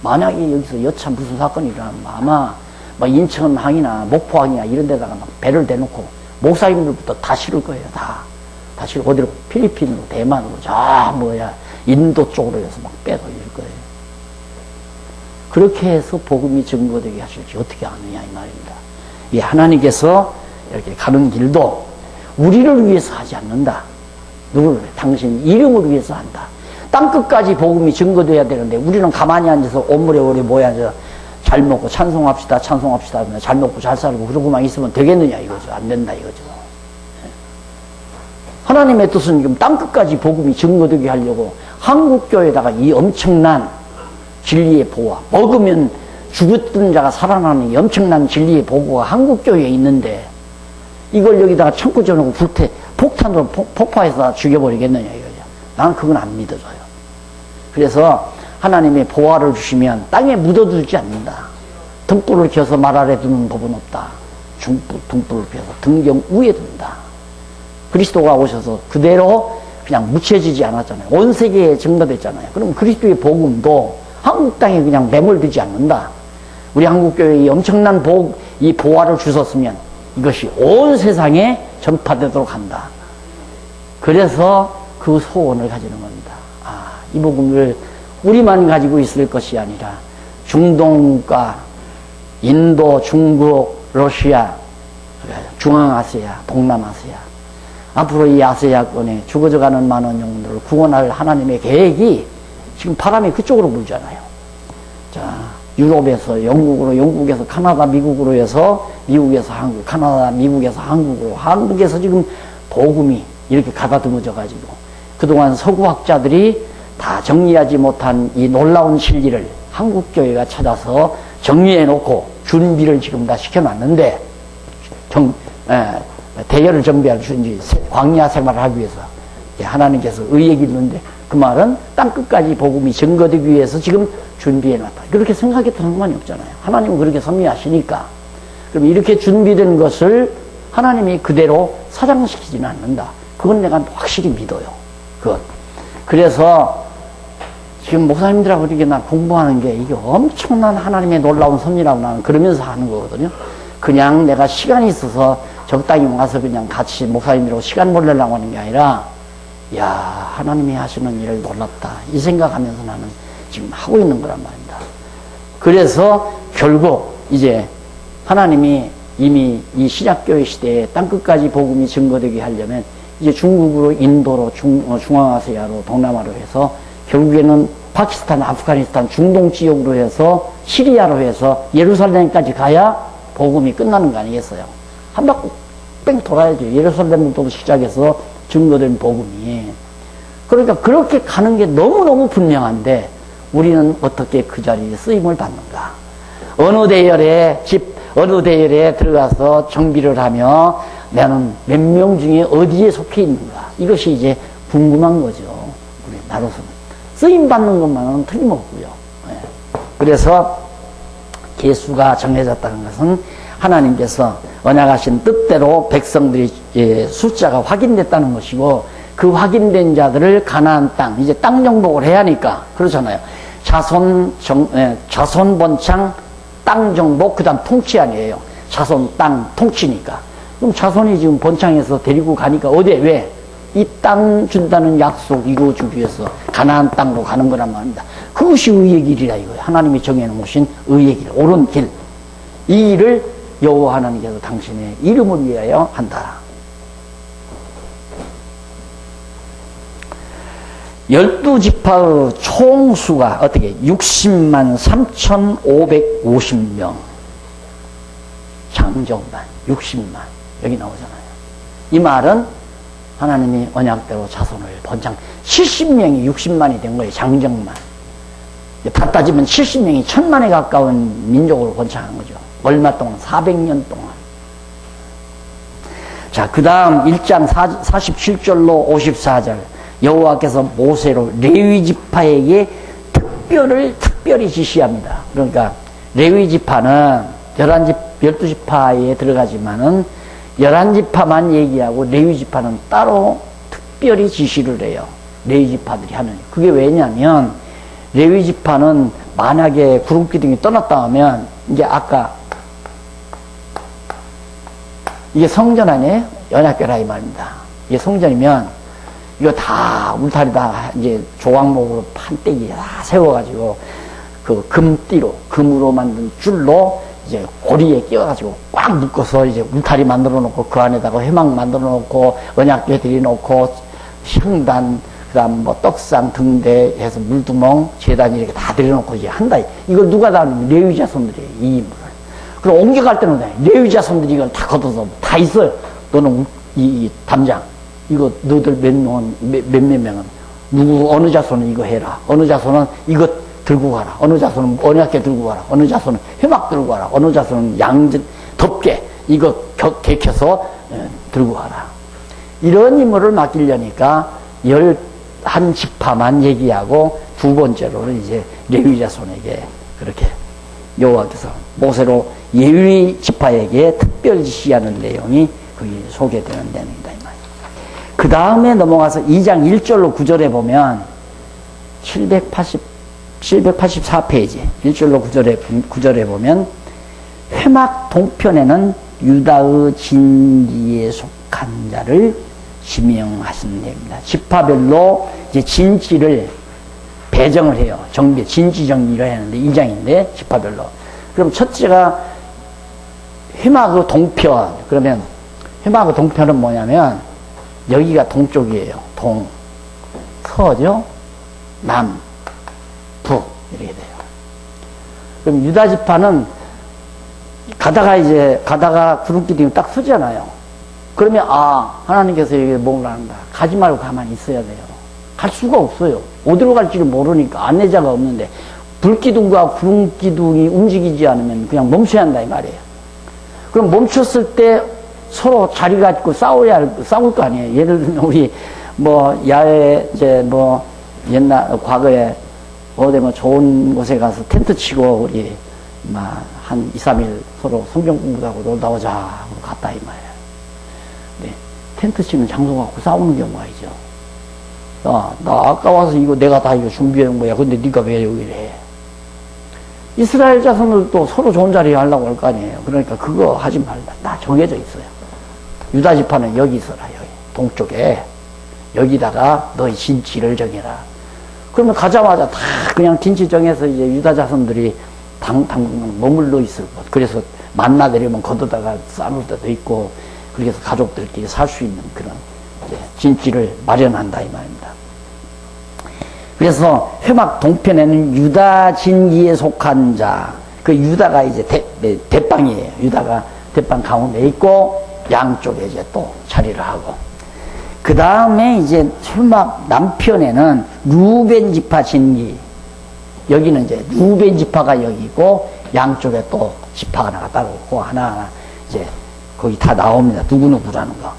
만약에 여기서 여차 무슨 사건이 일어나면 아마 뭐 인천항이나 목포항이나 이런 데다가 막 배를 대놓고 목사님들부터 다 실을 거예요. 다 실을 어디로 필리핀으로 대만으로 인도 쪽으로 해서 막 빼돌릴 거예요. 그렇게 해서 복음이 증거되게 하실지 어떻게 아느냐 이 말입니다. 이 하나님께서 이렇게 가는 길도 우리를 위해서 하지 않는다. 누구를? 당신 이름을 위해서 한다. 땅끝까지 복음이 증거돼야 되는데 우리는 가만히 앉아서 오므려오래 뭐야 잘 먹고 찬송합시다 잘 먹고 잘 살고 그러고만 있으면 되겠느냐 이거죠. 안 된다 이거죠. 하나님의 뜻은 지금 땅끝까지 복음이 증거되게 하려고 한국교회에다가 이 엄청난 진리의 보화, 먹으면 죽었던 자가 살아나는 이 엄청난 진리의 보고가 한국교회에 있는데 이걸 여기다가 창고 전하고 폭탄으로 폭파해서 죽여버리겠느냐 이거죠. 나는 그건 안 믿어져요. 그래서 하나님의 보화를 주시면 땅에 묻어두지 않는다. 등불을 켜서 말 아래 두는 법은 없다. 등불을 켜서 등경 위에 둔다. 그리스도가 오셔서 그대로 그냥 묻혀지지 않았잖아요. 온 세계에 증거됐잖아요. 그럼 그리스도의 복음도 한국 땅에 그냥 매몰되지 않는다. 우리 한국교회에 엄청난 이 보화를 주셨으면 이것이 온 세상에 전파되도록 한다. 그래서 그 소원을 가지는 겁니다. 이 복음을 우리만 가지고 있을 것이 아니라 중동과 인도, 중국, 러시아, 중앙아시아, 동남아시아 앞으로 이 아시아권에 죽어져가는 많은 영혼들을 구원할 하나님의 계획이 지금 바람이 그쪽으로 불잖아요. 자, 유럽에서 영국으로, 영국에서 카나다, 미국으로 해서 미국에서 한국, 카나다, 미국에서 한국으로, 한국에서 지금 복음이 이렇게 가다듬어져 가지고 그동안 서구학자들이 다 정리하지 못한 이 놀라운 진리를 한국교회가 찾아서 정리해 놓고 준비를 지금 다 시켜놨는데 대열을 정비할 준비, 광야 생활을 하기 위해서 하나님께서 의의 길인데 그 말은 땅끝까지 복음이 증거되기 위해서 지금 준비해놨다. 그렇게 생각했던 상관이 없잖아요. 하나님은 그렇게 섭리하시니까. 그럼 이렇게 준비된 것을 하나님이 그대로 사장시키지는 않는다. 그건 내가 확실히 믿어요. 그것. 그래서 지금 목사님들하고 이렇게 나 공부하는 게 이게 엄청난 하나님의 놀라운 섭리라고 나는 그러면서 하는 거거든요. 그냥 내가 시간이 있어서 적당히 와서 그냥 같이 목사님들하고 시간 보내려고 하는 게 아니라 야, 하나님이 하시는 일을 놀랍다. 이 생각하면서 나는 지금 하고 있는 거란 말입니다. 그래서 결국 이제 하나님이 이미 이 신약교회 시대에 땅끝까지 복음이 증거되게 하려면 이제 중국으로, 인도로, 중앙아시아로, 동남아로 해서 결국에는 파키스탄, 아프가니스탄, 중동 지역으로 해서 시리아로 해서 예루살렘까지 가야 복음이 끝나는 거 아니겠어요? 한 바퀴 뺑 돌아야죠. 예루살렘부터 시작해서 증거된 복음이. 그러니까 그렇게 가는 게 너무너무 분명한데 우리는 어떻게 그 자리에 쓰임을 받는가? 어느 대열에 들어가서 정비를 하며 나는 몇 명 중에 어디에 속해 있는가? 이것이 이제 궁금한 거죠. 우리 나로서는. 쓰임 받는 것만은 틀림없고요. 그래서 계수가 정해졌다는 것은 하나님께서 언약하신 뜻대로 백성들이 숫자가 확인됐다는 것이고 그 확인된 자들을 가나안 땅, 이제 땅 정복을 해야 하니까 그렇잖아요. 자손 번창 땅 정복 그다음 통치 아니에요. 자손 땅 통치니까. 그럼 자손이 지금 번창해서 데리고 가니까 어디에 왜? 이 땅 준다는 약속 이루어주기 위해서 가나안 땅으로 가는 거란 말입니다. 그것이 의의 길이라 이거예요. 하나님이 정해놓으신 의의 길, 옳은 길. 이 일을 여호와 하나님께서 당신의 이름을 위하여 한다. 12지파의 총수가 어떻게 60만 3,550명 장정만 60만 여기 나오잖아요. 이 말은 하나님이 언약대로 자손을 번창 70명이 60만이 된 거예요. 장정만 다 따지면 70명이 1000만에 가까운 민족으로 번창한 거죠. 얼마 동안? 400년 동안. 자, 그 다음 1장 47절로 54절. 여호와께서 모세로 레위 지파에게 특별히 지시합니다. 그러니까 레위 지파는 12지파에 들어가지만은 11지파만 얘기하고 레위 지파는 따로 특별히 지시를 해요. 레위 지파들이 하는. 그게 왜냐면 레위 지파는 만약에 구름기둥이 떠났다 하면 이제 아까 이게 성전 아니에요? 연약궤라 이 말입니다. 이게 성전이면 이거 다 울타리 다 이제 조각목으로 판때기 다 세워가지고 그 금띠로 금으로 만든 줄로 이제 고리에 끼워가지고 꽉 묶어서 이제 울타리 만들어 놓고 그 안에다가 회막 만들어 놓고 언약궤 들여놓고 향단 그다음 뭐 떡상 등대 해서 물두멍 제단 이렇게 다 들여놓고 이제 한다. 이걸 누가 다 하는 레위 자손들이 이 임무를. 그럼 옮겨갈 때는 레위 자손들이 이걸 다 걷어서 다 있어요. 너는 이 담장 이거 너들 몇 명은 누구 어느 자손은 이거 해라. 어느 자손은 이거 들고 가라. 어느 자손은 언약궤 들고 가라. 어느 자손은 회막 들고 가라. 어느 자손은 양전 덮개 이거 개켜서 들고 가라. 이런 임무를 맡기려니까 11지파만 얘기하고 두 번째로는 이제 레위 자손에게 그렇게 여호와께서 모세로 레위 지파에게 특별 지시하는 내용이 거기 소개되는 내용이다 이 말이에요. 그 다음에 넘어가서 2장 1절로 9절에 보면 784페이지 1절로 9절에 보면 회막 동편에는 유다의 진지에 속한 자를 지명하신 내용입니다. 지파별로 이제 진지를 배정을 해요. 진지 정리를 하는데 2장인데 지파별로. 그럼 첫째가 회막의 동편. 그러면 회막의 동편은 뭐냐면 여기가 동쪽이에요. 서죠. 남, 북 이렇게 돼요. 그럼 유다 지파는 가다가 구름기둥이 딱 서잖아요. 그러면 하나님께서 여기 목을 한다. 가지 말고 가만히 있어야 돼요. 갈 수가 없어요. 어디로 갈지를 모르니까 안내자가 없는데 불기둥과 구름기둥이 움직이지 않으면 그냥 멈춰야 한다 이 말이에요. 그럼 멈췄을 때 서로 자리 갖고 싸울 거 아니에요. 예를 들면 우리 뭐 야외 옛날 과거에 어디 뭐 좋은 곳에 가서 텐트 치고 우리 한 2, 3일 서로 성경 공부도 하고 놀다 오자 하고 갔다 이 말이에요. 네. 텐트 치는 장소 갖고 싸우는 경우가 있죠. 나 아까 와서 이거 내가 다 이거 준비해 온 거야. 근데 네가 왜 여기를 해? 이스라엘 자손들도 서로 좋은 자리에 하려고 할 거 아니에요. 그러니까 그거 하지 말라. 다 정해져 있어요. 유다 지파는 여기 있어라. 여기 동쪽에 여기다가 너희 진지를 정해라. 그러면 가자마자 다 그냥 진지 정해서 이제 유다 자손들이 당분간 머물러 있을 것. 그래서 만나 내리면 걷어다가 싸놓을 때도 있고 그래서 가족들끼리 살 수 있는 그런 진지를 마련한다 이 말입니다. 그래서 회막 동편에는 유다 진기에 속한 자, 그 유다가 이제 대빵이에요. 유다가 대빵 가운데 있고 양쪽에 이제 또 자리를 하고 그 다음에 이제 회막 남편에는 루벤 지파 진기, 여기는 이제 루벤 지파가 여기 있고 양쪽에 또 지파 하나가 따로 있고 하나하나 이제 거기 다 나옵니다. 누구누구라는 거.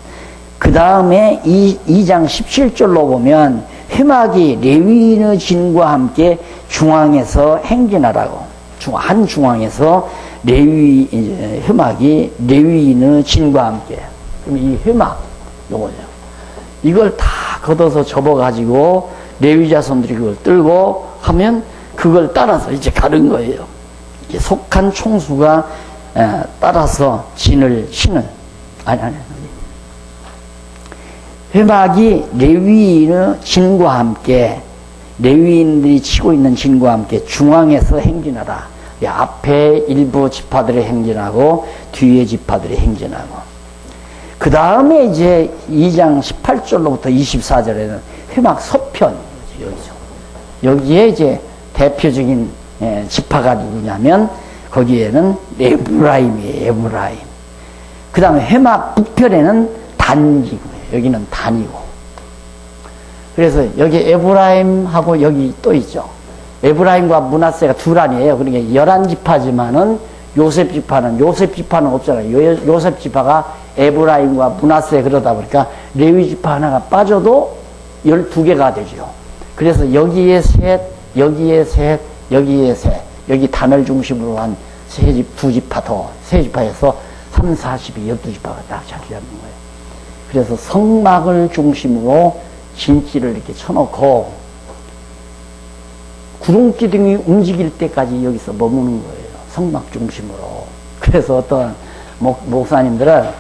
그 다음에 2장 17절로 보면 회막이 레위인의 진과 함께 중앙에서 행진하라고. 한 중앙에서 회막이 레위인의 진과 함께. 그럼 이 회막, 요거죠. 이걸 다 걷어서 접어가지고 레위 자손들이 그걸 들고 하면 그걸 따라서 이제 가는 거예요. 이게 속한 총수가 따라서 진을 치는, 회막이 레위인의 진과 함께, 레위인들이 치고 있는 진과 함께 중앙에서 행진하라. 앞에 일부 지파들이 행진하고 뒤에 지파들이 행진하고 그 다음에 이제 2장 18절로부터 24절에는 회막 서편, 여기죠. 여기에 이제 대표적인 지파가 누구냐면 거기에는 에브라임이에요. 에브라임. 그 다음에 회막 북편에는 단이고요. 여기는 단이고. 그래서 여기 에브라임하고 여기 또 있죠. 에브라임과 므낫세가 둘 아니에요. 그러니까 11지파지만은 요셉 지파는 없잖아요. 요셉 지파가 에브라임과 므낫세 그러다 보니까 레위 지파 하나가 빠져도 12개가 되죠. 그래서 여기에 셋, 여기에 셋, 여기에 셋, 여기 단을 중심으로 한 두 지파 더, 세 지파에서 3, 40이 12지파가 딱 자리 잡는 거예요. 그래서 성막을 중심으로 진지를 이렇게 쳐놓고 구름기둥이 움직일 때까지 여기서 머무는 거예요. 성막 중심으로. 그래서 어떤 목사님들은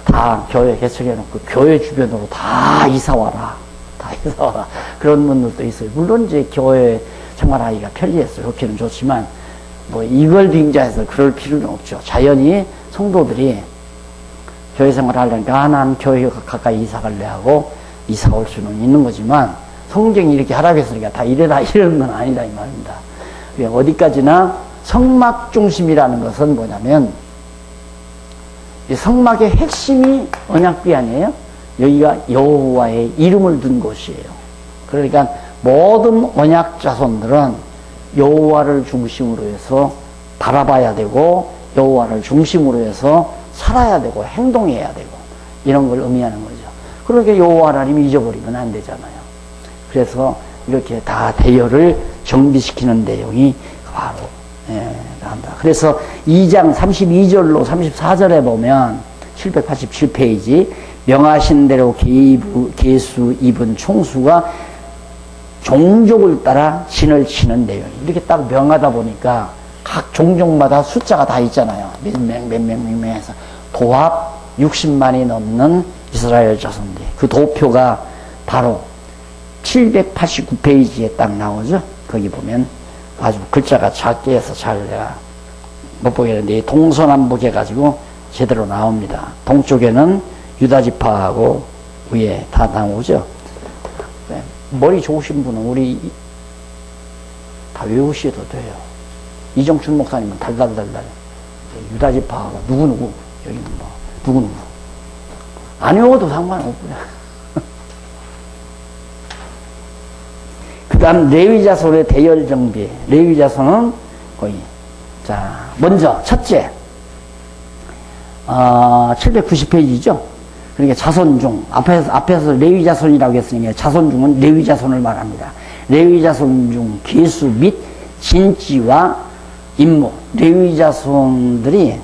다 교회 개척해놓고 교회 주변으로 다 이사와라. 다 이사와라. 그런 분들도 있어요. 물론 이제 교회 생활하기가 편리했어요. 그렇게는 좋지만 뭐 이걸 빙자해서 그럴 필요는 없죠. 자연히 성도들이 교회 생활을 하려니까 난 교회 가까이 이사 갈래 하고 이사 올 수는 있는 거지만 성경이 이렇게 하라고 했으니까 다 이래라 이런 건 아니다 이 말입니다. 어디까지나 성막 중심이라는 것은 뭐냐면 이 성막의 핵심이 언약궤 아니에요? 여기가 여호와의 이름을 둔 곳이에요. 그러니까 모든 언약 자손들은 여호와를 중심으로 해서 바라봐야 되고 여호와를 중심으로 해서 살아야 되고 행동해야 되고 이런 걸 의미하는 거죠. 그러니까 여호와 하나님이 잊어버리면 안 되잖아요. 그래서 이렇게 다 대열을 정비시키는 내용이 바로 나온다. 그래서 2장 32절로 34절에 보면 787페이지 명하신 대로 계수 입은 총수가 종족을 따라 진을 치는 내용. 이렇게 딱 명하다 보니까 각 종족마다 숫자가 다 있잖아요. 몇 명 해서 도합 60만이 넘는 이스라엘 자손들. 그 도표가 바로 789페이지에 딱 나오죠. 거기 보면 아주 글자가 작게 해서 잘 내가 못 보겠는데 동서남북 해가지고 제대로 나옵니다. 동쪽에는 유다지파하고 위에 다 나오죠. 머리 좋으신 분은 우리 다 외우셔도 돼요. 이정춘 목사님은 달달달달 유다지파하고 누구누구 여기는 뭐 누구누구 안 외워도 상관없고요. 그 다음 레위자손의 대열 정비. 레위자손은 거의 자 먼저 첫째 790페이지죠. 그러니까 자손 중 앞에서 레위자손이라고 했으니까 자손 중은 레위자손을 말합니다. 레위자손 중 계수 및 진지와 임무. 레위자손들이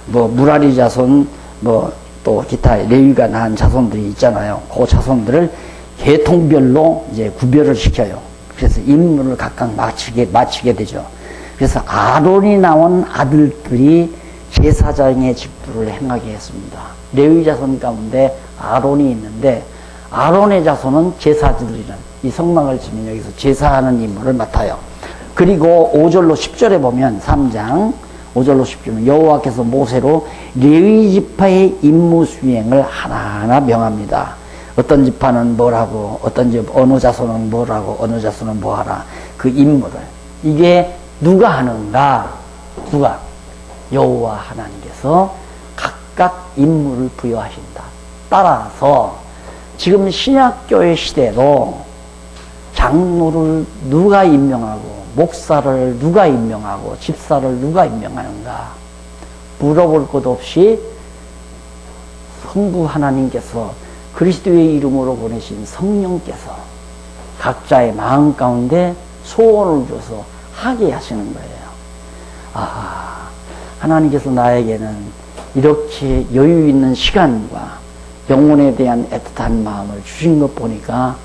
뭐 무라리 자손 뭐 또 기타 레위가 낳은 자손들이 있잖아요. 그 자손들을 계통별로 이제 구별을 시켜요. 그래서 임무를 각각 마치게 되죠. 그래서 아론이 나온 아들들이 제사장의 직분을 행하게 했습니다. 레위 자손 가운데 아론이 있는데 아론의 자손은 제사들이는 이 성막을 지면 여기서 제사하는 임무를 맡아요. 그리고 5절로 10절에 보면 3장 5절로 10절은 여호와께서 모세로 레위 지파의 임무 수행을 하나하나 명합니다. 어떤 지파는 뭐라고, 어느 자손은 뭐라고, 어느 자손은 뭐하라. 그 임무를. 이게 누가 하는가? 누가? 여호와 하나님께서 각각 임무를 부여하신다. 따라서 지금 신약교회 시대도 장로를 누가 임명하고 목사를 누가 임명하고 집사를 누가 임명하는가 물어볼 것 없이 성부 하나님께서 그리스도의 이름으로 보내신 성령께서 각자의 마음 가운데 소원을 줘서 하게 하시는 거예요. 아, 하나님께서 나에게는 이렇게 여유 있는 시간과 영혼에 대한 애틋한 마음을 주신 것 보니까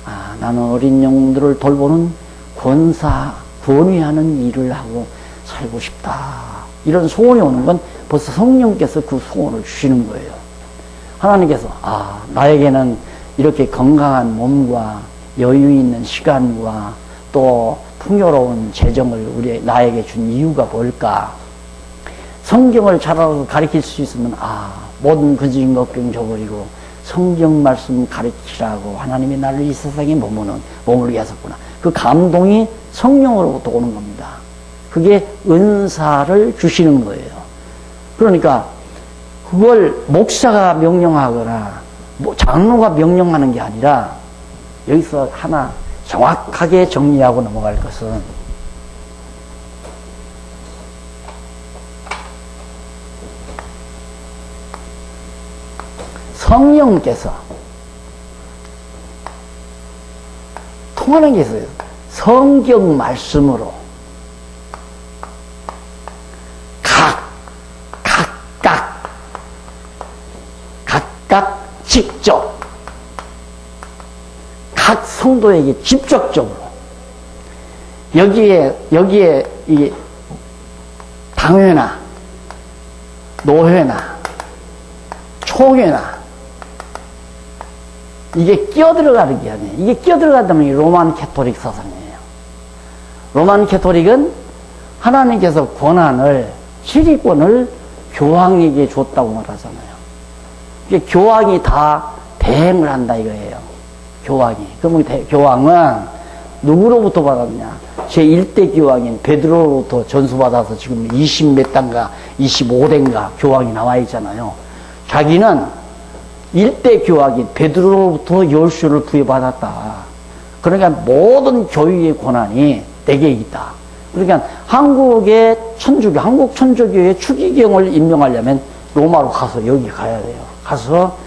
아, 나는 어린 영들을 돌보는 권위하는 일을 하고 살고 싶다. 이런 소원이 오는 건 벌써 성령께서 그 소원을 주시는 거예요. 하나님께서 아, 나에게는 이렇게 건강한 몸과 여유 있는 시간과 또 풍요로운 재정을 나에게 준 이유가 뭘까? 성경을 잘 알아서 가르칠 수 있으면 아, 모든 근심 걱정 저버리고 성경 말씀 가르치라고 하나님이 나를 이 세상에 머물게 하셨구나. 그 감동이 성령으로부터 오는 겁니다. 그게 은사를 주시는 거예요. 그러니까 그걸 목사가 명령하거나 장로가 명령하는 게 아니라 여기서 하나 정확하게 정리하고 넘어갈 것은 성령께서 통하는 게 있어요. 성경 말씀으로 각각 직접 각 성도에게 직접적으로 여기에 이 당회나 노회나 총회나 이게 끼어들어가는 게 아니에요. 이게 끼어들어간다면 로만 캐토릭 사상이에요. 로만 캐토릭은 하나님께서 권한을, 지휘권을 교황에게 줬다고 말하잖아요. 이게 교황이 다 대행을 한다 이거예요. 교황이. 그러면 교황은 누구로부터 받았냐? 제1대 교황인 베드로로부터 전수받아서 지금 20몇 단가 25대인가 교황이 나와 있잖아요. 자기는 1대 교황인 베드로로부터 열수를 부여받았다. 그러니까 모든 교육의 권한이 내게 있다. 그러니까 한국의 천주교, 한국 천주교의 추기경을 임명하려면 로마로 가서 여기 가야 돼요. 가서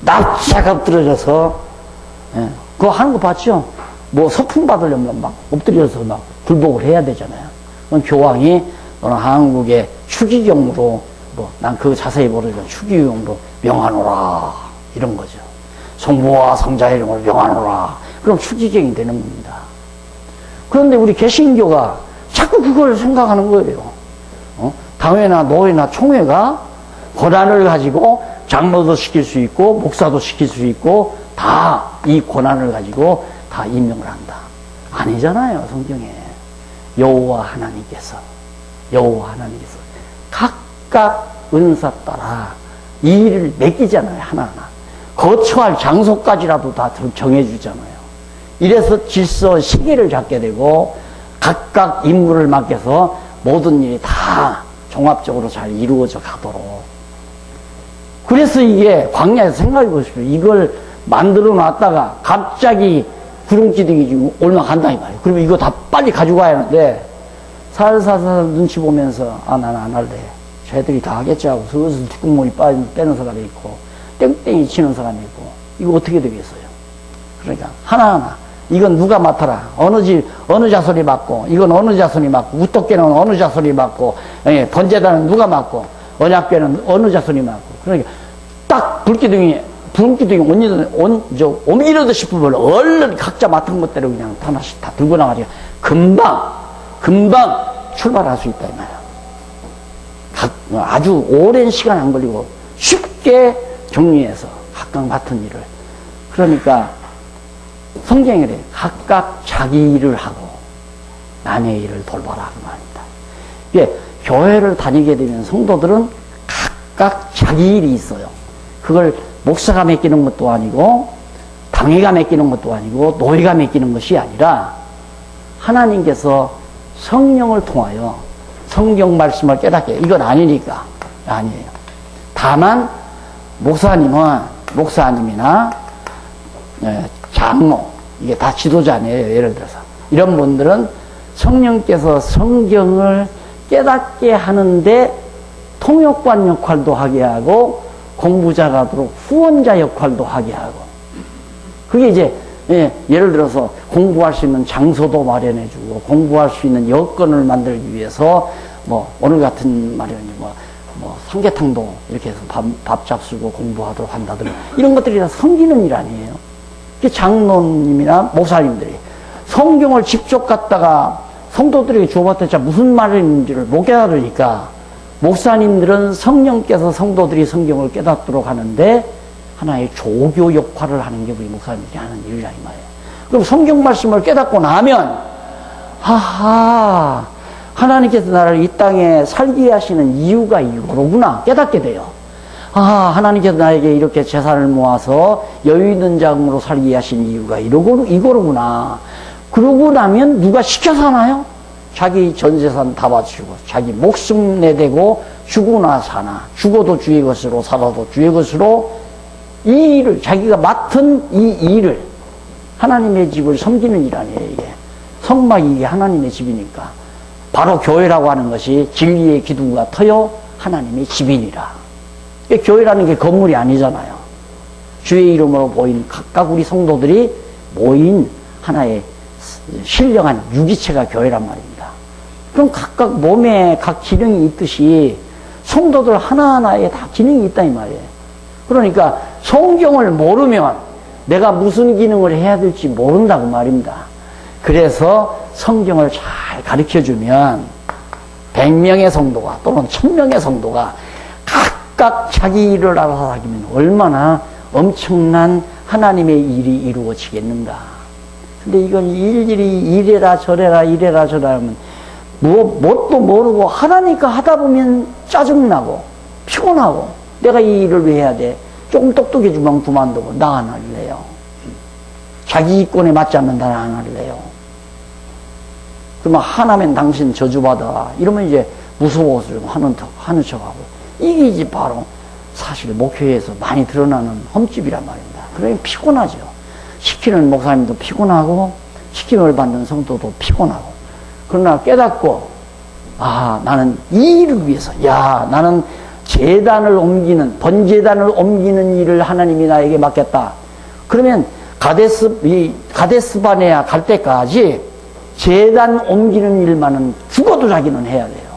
납작 엎드려져서, 예, 그거 하는 거 봤죠? 뭐 서품 받으려면 막 엎드려서 막 굴복을 해야 되잖아요. 그럼 교황이 너는 한국의 추기경으로, 뭐 난 그거 자세히 모르지만 추기경으로 명하노라 이런 거죠. 성부와 성자의 이름으로 명하노라. 그럼 추기경이 되는 겁니다. 그런데 우리 개신교가 자꾸 그걸 생각하는 거예요. 당회나 노회나 총회가 권한을 가지고 장로도 시킬 수 있고 목사도 시킬 수 있고 다 이 권한을 가지고 다 임명을 한다. 아니잖아요. 성경에 여호와 하나님께서 각각 은사 따라 이 일을 맡기잖아요. 하나하나 거처할 장소까지라도 다 정해주잖아요. 이래서 질서 시계를 잡게 되고 각각 임무를 맡겨서 모든 일이 다 종합적으로 잘 이루어져 가도록. 그래서 이게 광야에서 생각해 보십시오. 이걸 만들어 놨다가 갑자기 구름기둥이 지금 올라간다 이 말이에요. 그러면 이거 다 빨리 가지고 가야 하는데 살살살 눈치 보면서 난 안 할래. 쟤들이 다 하겠지 하고 슬슬 뒷구멍이 빼는 사람이 있고 땡땡이 치는 사람이 있고 이거 어떻게 되겠어요? 그러니까 하나하나 이건 누가 맡아라. 어느 자손이 맡고, 이건 어느 자손이 맡고, 우떡교는 어느 자손이 맡고, 예, 번제단은 누가 맡고, 언약교는 어느 자손이 맡고. 그러니까 딱 불기둥이 옮기려다 싶으면 얼른 각자 맡은 것대로 그냥 하나씩 다 들고 나가지고 금방 출발할 수 있다 이 말이야. 아주 오랜 시간 안 걸리고 쉽게 정리해서 각각 맡은 일을. 그러니까 성경에 그래. 각각 자기 일을 하고 남의 일을 돌봐라 그 말입니다. 이게 교회를 다니게 되면 성도들은 각각 자기 일이 있어요. 그걸 목사가 맡기는 것도 아니고 당회가 맡기는 것도 아니고 노회가 맡기는 것이 아니라 하나님께서 성령을 통하여 성경 말씀을 깨닫게. 이건 아니니까. 아니에요. 다만 목사님이나 장로, 이게 다 지도자네요. 예를 들어서 이런 분들은 성령께서 성경을 깨닫게 하는데 통역관 역할도 하게 하고 공부자가 되도록 후원자 역할도 하게 하고. 그게 이제 예를 들어서 공부할 수 있는 장소도 마련해주고 공부할 수 있는 여건을 만들기 위해서 뭐 오늘 같은 말이니 뭐 삼계탕도 이렇게 해서 밥 잡수고 공부하도록 한다든가 이런 것들이 다 섬기는 일 아니에요. 장로님이나 목사님들이 성경을 직접 갖다가 성도들에게 주어봤자 무슨 말인지를 못 깨달으니까 목사님들은 성령께서 성도들이 성경을 깨닫도록 하는데 하나의 조교 역할을 하는 게 우리 목사님들이 하는 일이라 이 말이에요. 그럼 성경 말씀을 깨닫고 나면 하하, 하나님께서 나를 이 땅에 살게 하시는 이유가 이거로구나 깨닫게 돼요. 아, 하나님께서 나에게 이렇게 재산을 모아서 여유 있는 자금으로 살게 하신 이유가 이거로구나. 그러고 나면 누가 시켜서 하나요? 자기 전 재산 다 바치고 자기 목숨 내대고 죽으나 사나 죽어도 주의 것으로 살아도 주의 것으로 이 일을 자기가 맡은 이 일을 하나님의 집을 섬기는 일 아니에요. 이게 성막이 이게 하나님의 집이니까 바로 교회라고 하는 것이 진리의 기둥과 터여 하나님의 집이니라. 교회라는 게 건물이 아니잖아요. 주의 이름으로 모인 각각 우리 성도들이 모인 하나의 신령한 유기체가 교회란 말입니다. 그럼 각각 몸에 각 기능이 있듯이 성도들 하나하나에 다 기능이 있다 이 말이에요. 그러니까 성경을 모르면 내가 무슨 기능을 해야 될지 모른다고 말입니다. 그래서 성경을 잘 가르쳐주면 100명의 성도가 또는 1000명의 성도가 각각 자기 일을 알아서 하기면 얼마나 엄청난 하나님의 일이 이루어지겠는가. 근데 이건 일일이 이래라 저래라 이래라 저래라 하면 뭣도 모르고 하라니까 하다 보면 짜증나고 피곤하고 내가 이 일을 왜 해야 돼? 조금 똑똑해지면 그만두고 나 안 할래요. 자기 이권에 맞지 않는 나는 안 할래요. 그러면 하나면 당신 저주받아 이러면 이제 무서워서 하는 척하고 이게 이제 바로 사실 목회에서 많이 드러나는 흠집이란 말입니다. 그러니 피곤하죠. 시키는 목사님도 피곤하고 시킴을 받는 성도도 피곤하고 그러나 깨닫고 나는 이 일을 위해서 나는 제단을 옮기는 번제단을 옮기는 일을 하나님이 나에게 맡겼다. 그러면 가데스바네아 갈 때까지 제단 옮기는 일만은 죽어도 자기는 해야 돼요.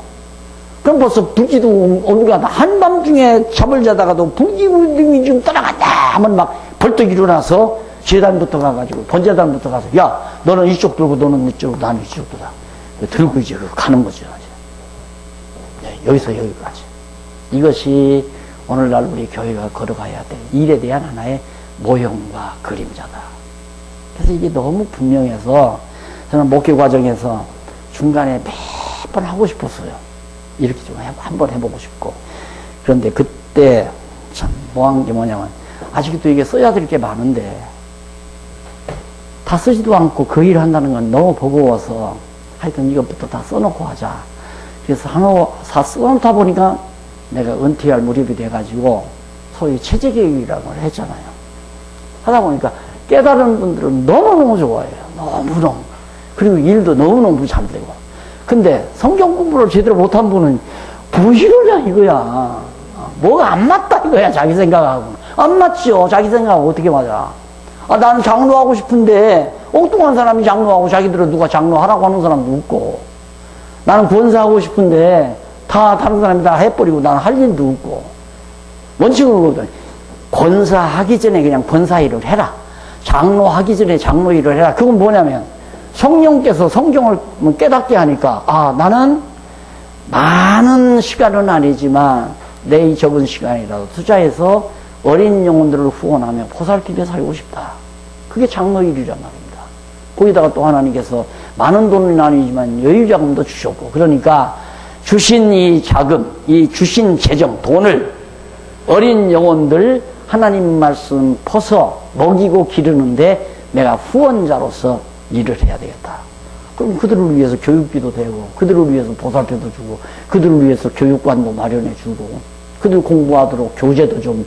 그럼 벌써 불기도 오니까 한밤중에 잠을 자다가도 불기둥이 지금 따라간다 하면 막 벌떡 일어나서 제단부터 가가지고 번제단부터 가서 야 너는 이쪽 들고 너는 이쪽 나는 이쪽 들고 이제 가는 거죠. 여기서 여기까지. 이것이 오늘날 우리 교회가 걸어가야 될 일에 대한 하나의 모형과 그림자다. 그래서 이게 너무 분명해서 저는 목회 과정에서 중간에 몇 번 하고 싶었어요. 이렇게 좀 한번 해보고 싶고. 그런데 그때 참 뭐한 게 뭐냐면 아직도 이게 써야 될 게 많은데 다 쓰지도 않고 그 일을 한다는 건 너무 버거워서 하여튼 이것부터 다 써놓고 하자. 그래서 다 써놓다 보니까 내가 은퇴할 무렵이 돼가지고 소위 체제교육이라고 했잖아요. 하다 보니까 깨달은 분들은 너무너무 좋아해요. 너무너무. 그리고 일도 너무너무 잘 되고. 근데 성경 공부를 제대로 못한 분은 부실하냐 이거야. 뭐가 안 맞다 이거야 자기 생각하고. 안 맞죠. 자기 생각하고 어떻게 맞아. 나는 장로하고 싶은데 엉뚱한 사람이 장로하고 자기들은 누가 장로하라고 하는 사람도 없고 나는 권사하고 싶은데 다 다른 사람이 다 해버리고 나는 할 일도 없고 원칙으로 권사하기 전에 그냥 권사 일을 해라. 장로하기 전에 장로 일을 해라. 그건 뭐냐면 성령께서 성경을 깨닫게 하니까 나는 많은 시간은 아니지만 내 적은 시간이라도 투자해서 어린 영혼들을 후원하며 보살피며 살고 싶다. 그게 장로 일이란 말입니다. 거기다가 또 하나님께서 많은 돈은 아니지만 여유자금도 주셨고 그러니까 주신 이 자금, 이 주신 재정, 돈을 어린 영혼들 하나님 말씀 퍼서 먹이고 기르는데 내가 후원자로서 일을 해야 되겠다. 그럼 그들을 위해서 교육비도 되고 그들을 위해서 보살펴도 주고 그들을 위해서 교육관도 마련해 주고 그들 공부하도록 교재도 좀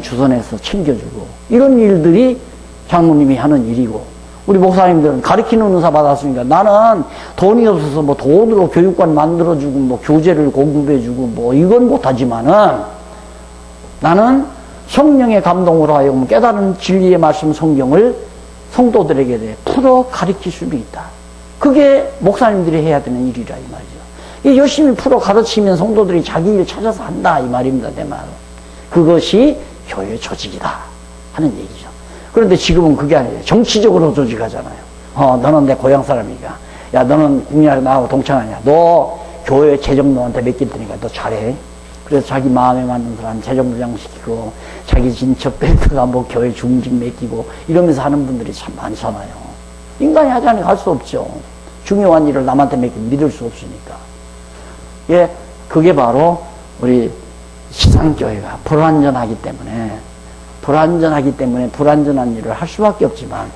주선해서 챙겨주고 이런 일들이 장로님이 하는 일이고 우리 목사님들은 가르치는 은사 받았으니까 나는 돈이 없어서 뭐 돈으로 교육관 만들어주고 뭐 교재를 공급해주고 뭐 이건 못하지만은 나는 성령의 감동으로 하여금 깨달은 진리의 말씀 성경을 성도들에게 대해 풀어 가르칠 수는 있다. 그게 목사님들이 해야 되는 일이라 이 말이죠. 열심히 풀어 가르치면 성도들이 자기 일 찾아서 한다 이 말입니다. 내 말은. 그것이 교회 조직이다 하는 얘기죠. 그런데 지금은 그게 아니에요. 정치적으로 조직하잖아요. 너는 내 고향 사람이니까. 야 너는 국민학교 나하고 동창하냐. 너 교회 재정 너한테 맡길 테니까 너 잘해. 그래서 자기 마음에 맞는 사람 재정부장 시키고 자기 진척들다가 뭐 교회 중직 맡기고 이러면서 하는 분들이 참 많잖아요. 인간이 하지 않으면 할 수 없죠. 중요한 일을 남한테 맡기면 믿을 수 없으니까. 그게 바로 우리 시상교회가 불완전하기 때문에 불완전한 일을 할 수밖에 없지만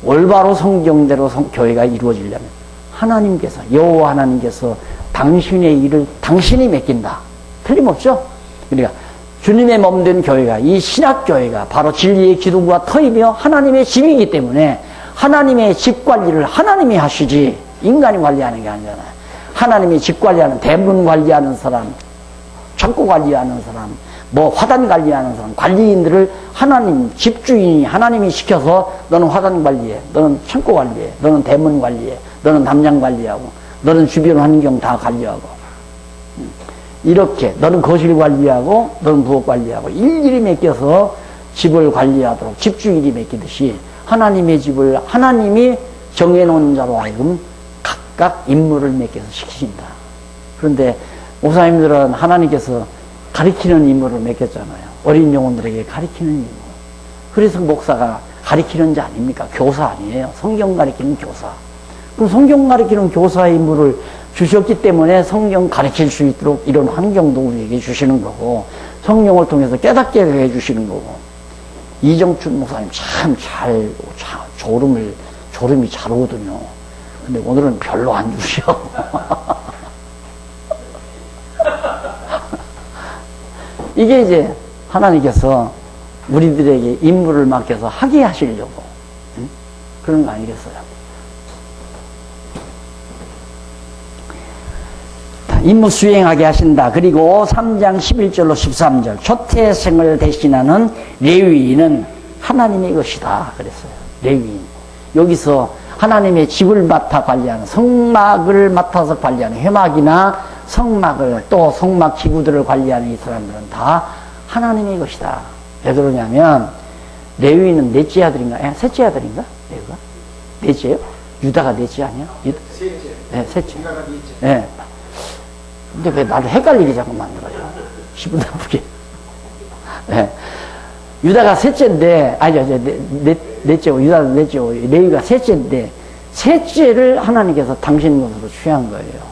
올바로 성경대로 교회가 이루어지려면 하나님께서 여호와 하나님께서 당신의 일을 당신이 맡긴다. 틀림없죠? 그러니까 주님의 몸된 교회가 이 신학교회가 바로 진리의 기둥과 터이며 하나님의 집이기 때문에 하나님의 집 관리를 하나님이 하시지 인간이 관리하는 게 아니잖아요. 하나님이 집 관리하는 대문 관리하는 사람 창고 관리하는 사람 뭐 화단 관리하는 사람, 관리인들을 하나님, 집주인이 하나님이 시켜서 너는 화단 관리해, 너는 창고 관리해, 너는 대문 관리해, 너는 담장 관리하고, 너는 주변 환경 다 관리하고, 이렇게 너는 거실 관리하고, 너는 부엌 관리하고, 일일이 맡겨서 집을 관리하도록 집주인이 맡기듯이 하나님의 집을 하나님이 정해놓은 자로 하여금 각각 임무를 맡겨서 시키신다. 그런데 목사님들은 하나님께서 가리키는 임무를 맡겼잖아요. 어린 영혼들에게 가리키는 임무. 그래서 목사가 가리키는 자 아닙니까? 교사 아니에요. 성경 가리키는 교사. 그럼 성경 가리키는 교사의 임무를 주셨기 때문에 성경 가르칠 수 있도록 이런 환경도 우리에게 주시는 거고, 성령을 통해서 깨닫게 해주시는 거고. 이정춘 목사님 참 졸음이 잘 오거든요. 근데 오늘은 별로 안 주셔. 이게 이제 하나님께서 우리들에게 임무를 맡겨서 하게 하시려고, 응? 그런 거 아니겠어요? 임무 수행하게 하신다. 그리고 3장 11절로 13절 초태생을 대신하는 레위인은 하나님의 것이다 그랬어요. 레위인. 여기서 하나님의 집을 맡아 관리하는, 성막을 맡아서 관리하는, 회막이나 성막을, 또 성막 기구들을 관리하는 이 사람들은 다 하나님의 것이다. 왜 그러냐면 레위인은 넷째 아들인가? 셋째 아들인가? 레위가? 넷째요? 유다가 넷째 아니야? 셋째. 네, 셋째. 유다가 넷째. 네. 근데 왜 나를 헷갈리게 자꾸 만들어요? 기분 나쁘게. 네. 유다가 셋째인데, 아니죠, 넷째고, 유다가 넷째고, 레위가 셋째인데, 셋째를 하나님께서 당신 것으로 취한 거예요.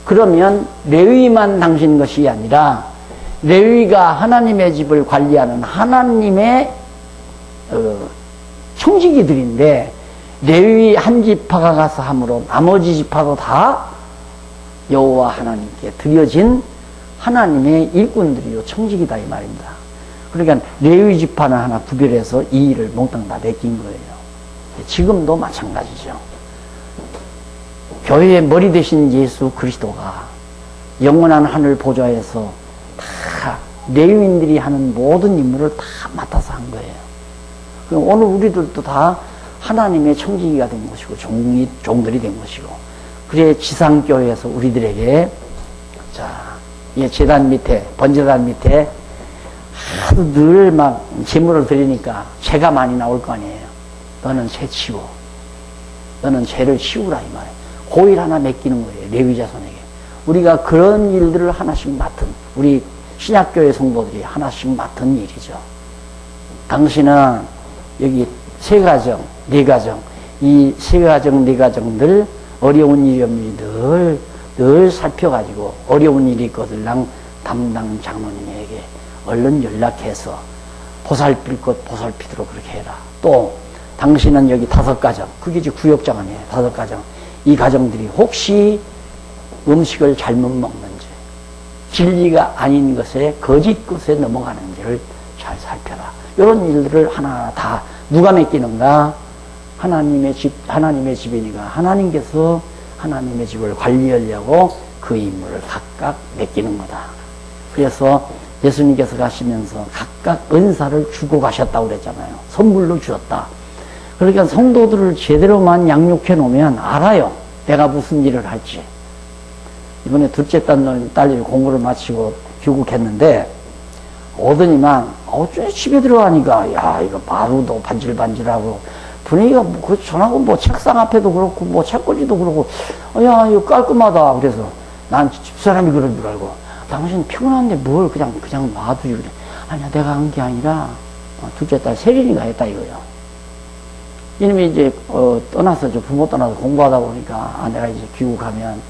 그러면 레위만 당신 것이 아니라, 레위가 하나님의 집을 관리하는 하나님의 청지기들인데, 레위 한 지파가 가서 함으로 나머지 지파도 다 여호와 하나님께 드려진 하나님의 일꾼들이요 청지기다 이 말입니다. 그러니까 레위 지파는 하나 구별해서 이 일을 몽땅 다 맡긴 거예요. 지금도 마찬가지죠. 교회의 머리 되신 예수 그리스도가 영원한 하늘 보좌에서 다 레위인들이 하는 모든 임무를 다 맡아서 한 거예요. 그럼 오늘 우리들도 다 하나님의 청지기가 된 것이고 종들이 된 것이고, 그래 지상교회에서 우리들에게 자, 이 제단 밑에, 번제단 밑에 하도 늘 막 제물을 드리니까 죄가 많이 나올 거 아니에요. 너는 죄 치워. 너는 죄를 치우라 이 말이에요. 고일 하나 맡기는 거예요. 레위 자손에게. 우리가 그런 일들을 하나씩 맡은, 우리 신약교회 성도들이 하나씩 맡은 일이죠. 당신은 여기 세 가정, 네 가정, 이 세 가정, 네 가정들 어려운 일이 없니 늘 살펴가지고 어려운 일이 있거들랑 담당 장로님에게 얼른 연락해서 보살필 것 보살피도록 그렇게 해라. 또 당신은 여기 5가정, 그게 이제 구역장 아니에요. 5가정. 이 가정들이 혹시 음식을 잘못 먹는지, 진리가 아닌 것에, 거짓 것에 넘어가는지를 잘 살펴라. 이런 일들을 하나하나 다 누가 맡기는가? 하나님의 집이니까 하나님께서 하나님의 집을 관리하려고 그 임무를 각각 맡기는 거다. 그래서 예수님께서 가시면서 각각 은사를 주고 가셨다고 그랬잖아요. 선물로 주었다. 그러니까 성도들을 제대로만 양육해 놓으면 알아요. 내가 무슨 일을 할지. 이번에 둘째 딸이 공부를 마치고 귀국했는데 오더니만 집에 들어가니까 야 이거 마루도 반질반질하고 분위기가 뭐 전하고 뭐 책상 앞에도 그렇고 뭐 책꽂이도 그렇고 야 이거 깔끔하다. 그래서 난 집사람이 그런 줄 알고 당신 피곤한데 뭘 그냥 놔두지 그래. 아니야 내가 한 게 아니라 둘째 딸 세린이가 했다 이거예요. 이놈이 이제 떠나서 부모 떠나서 공부하다 보니까 내가 이제 귀국하면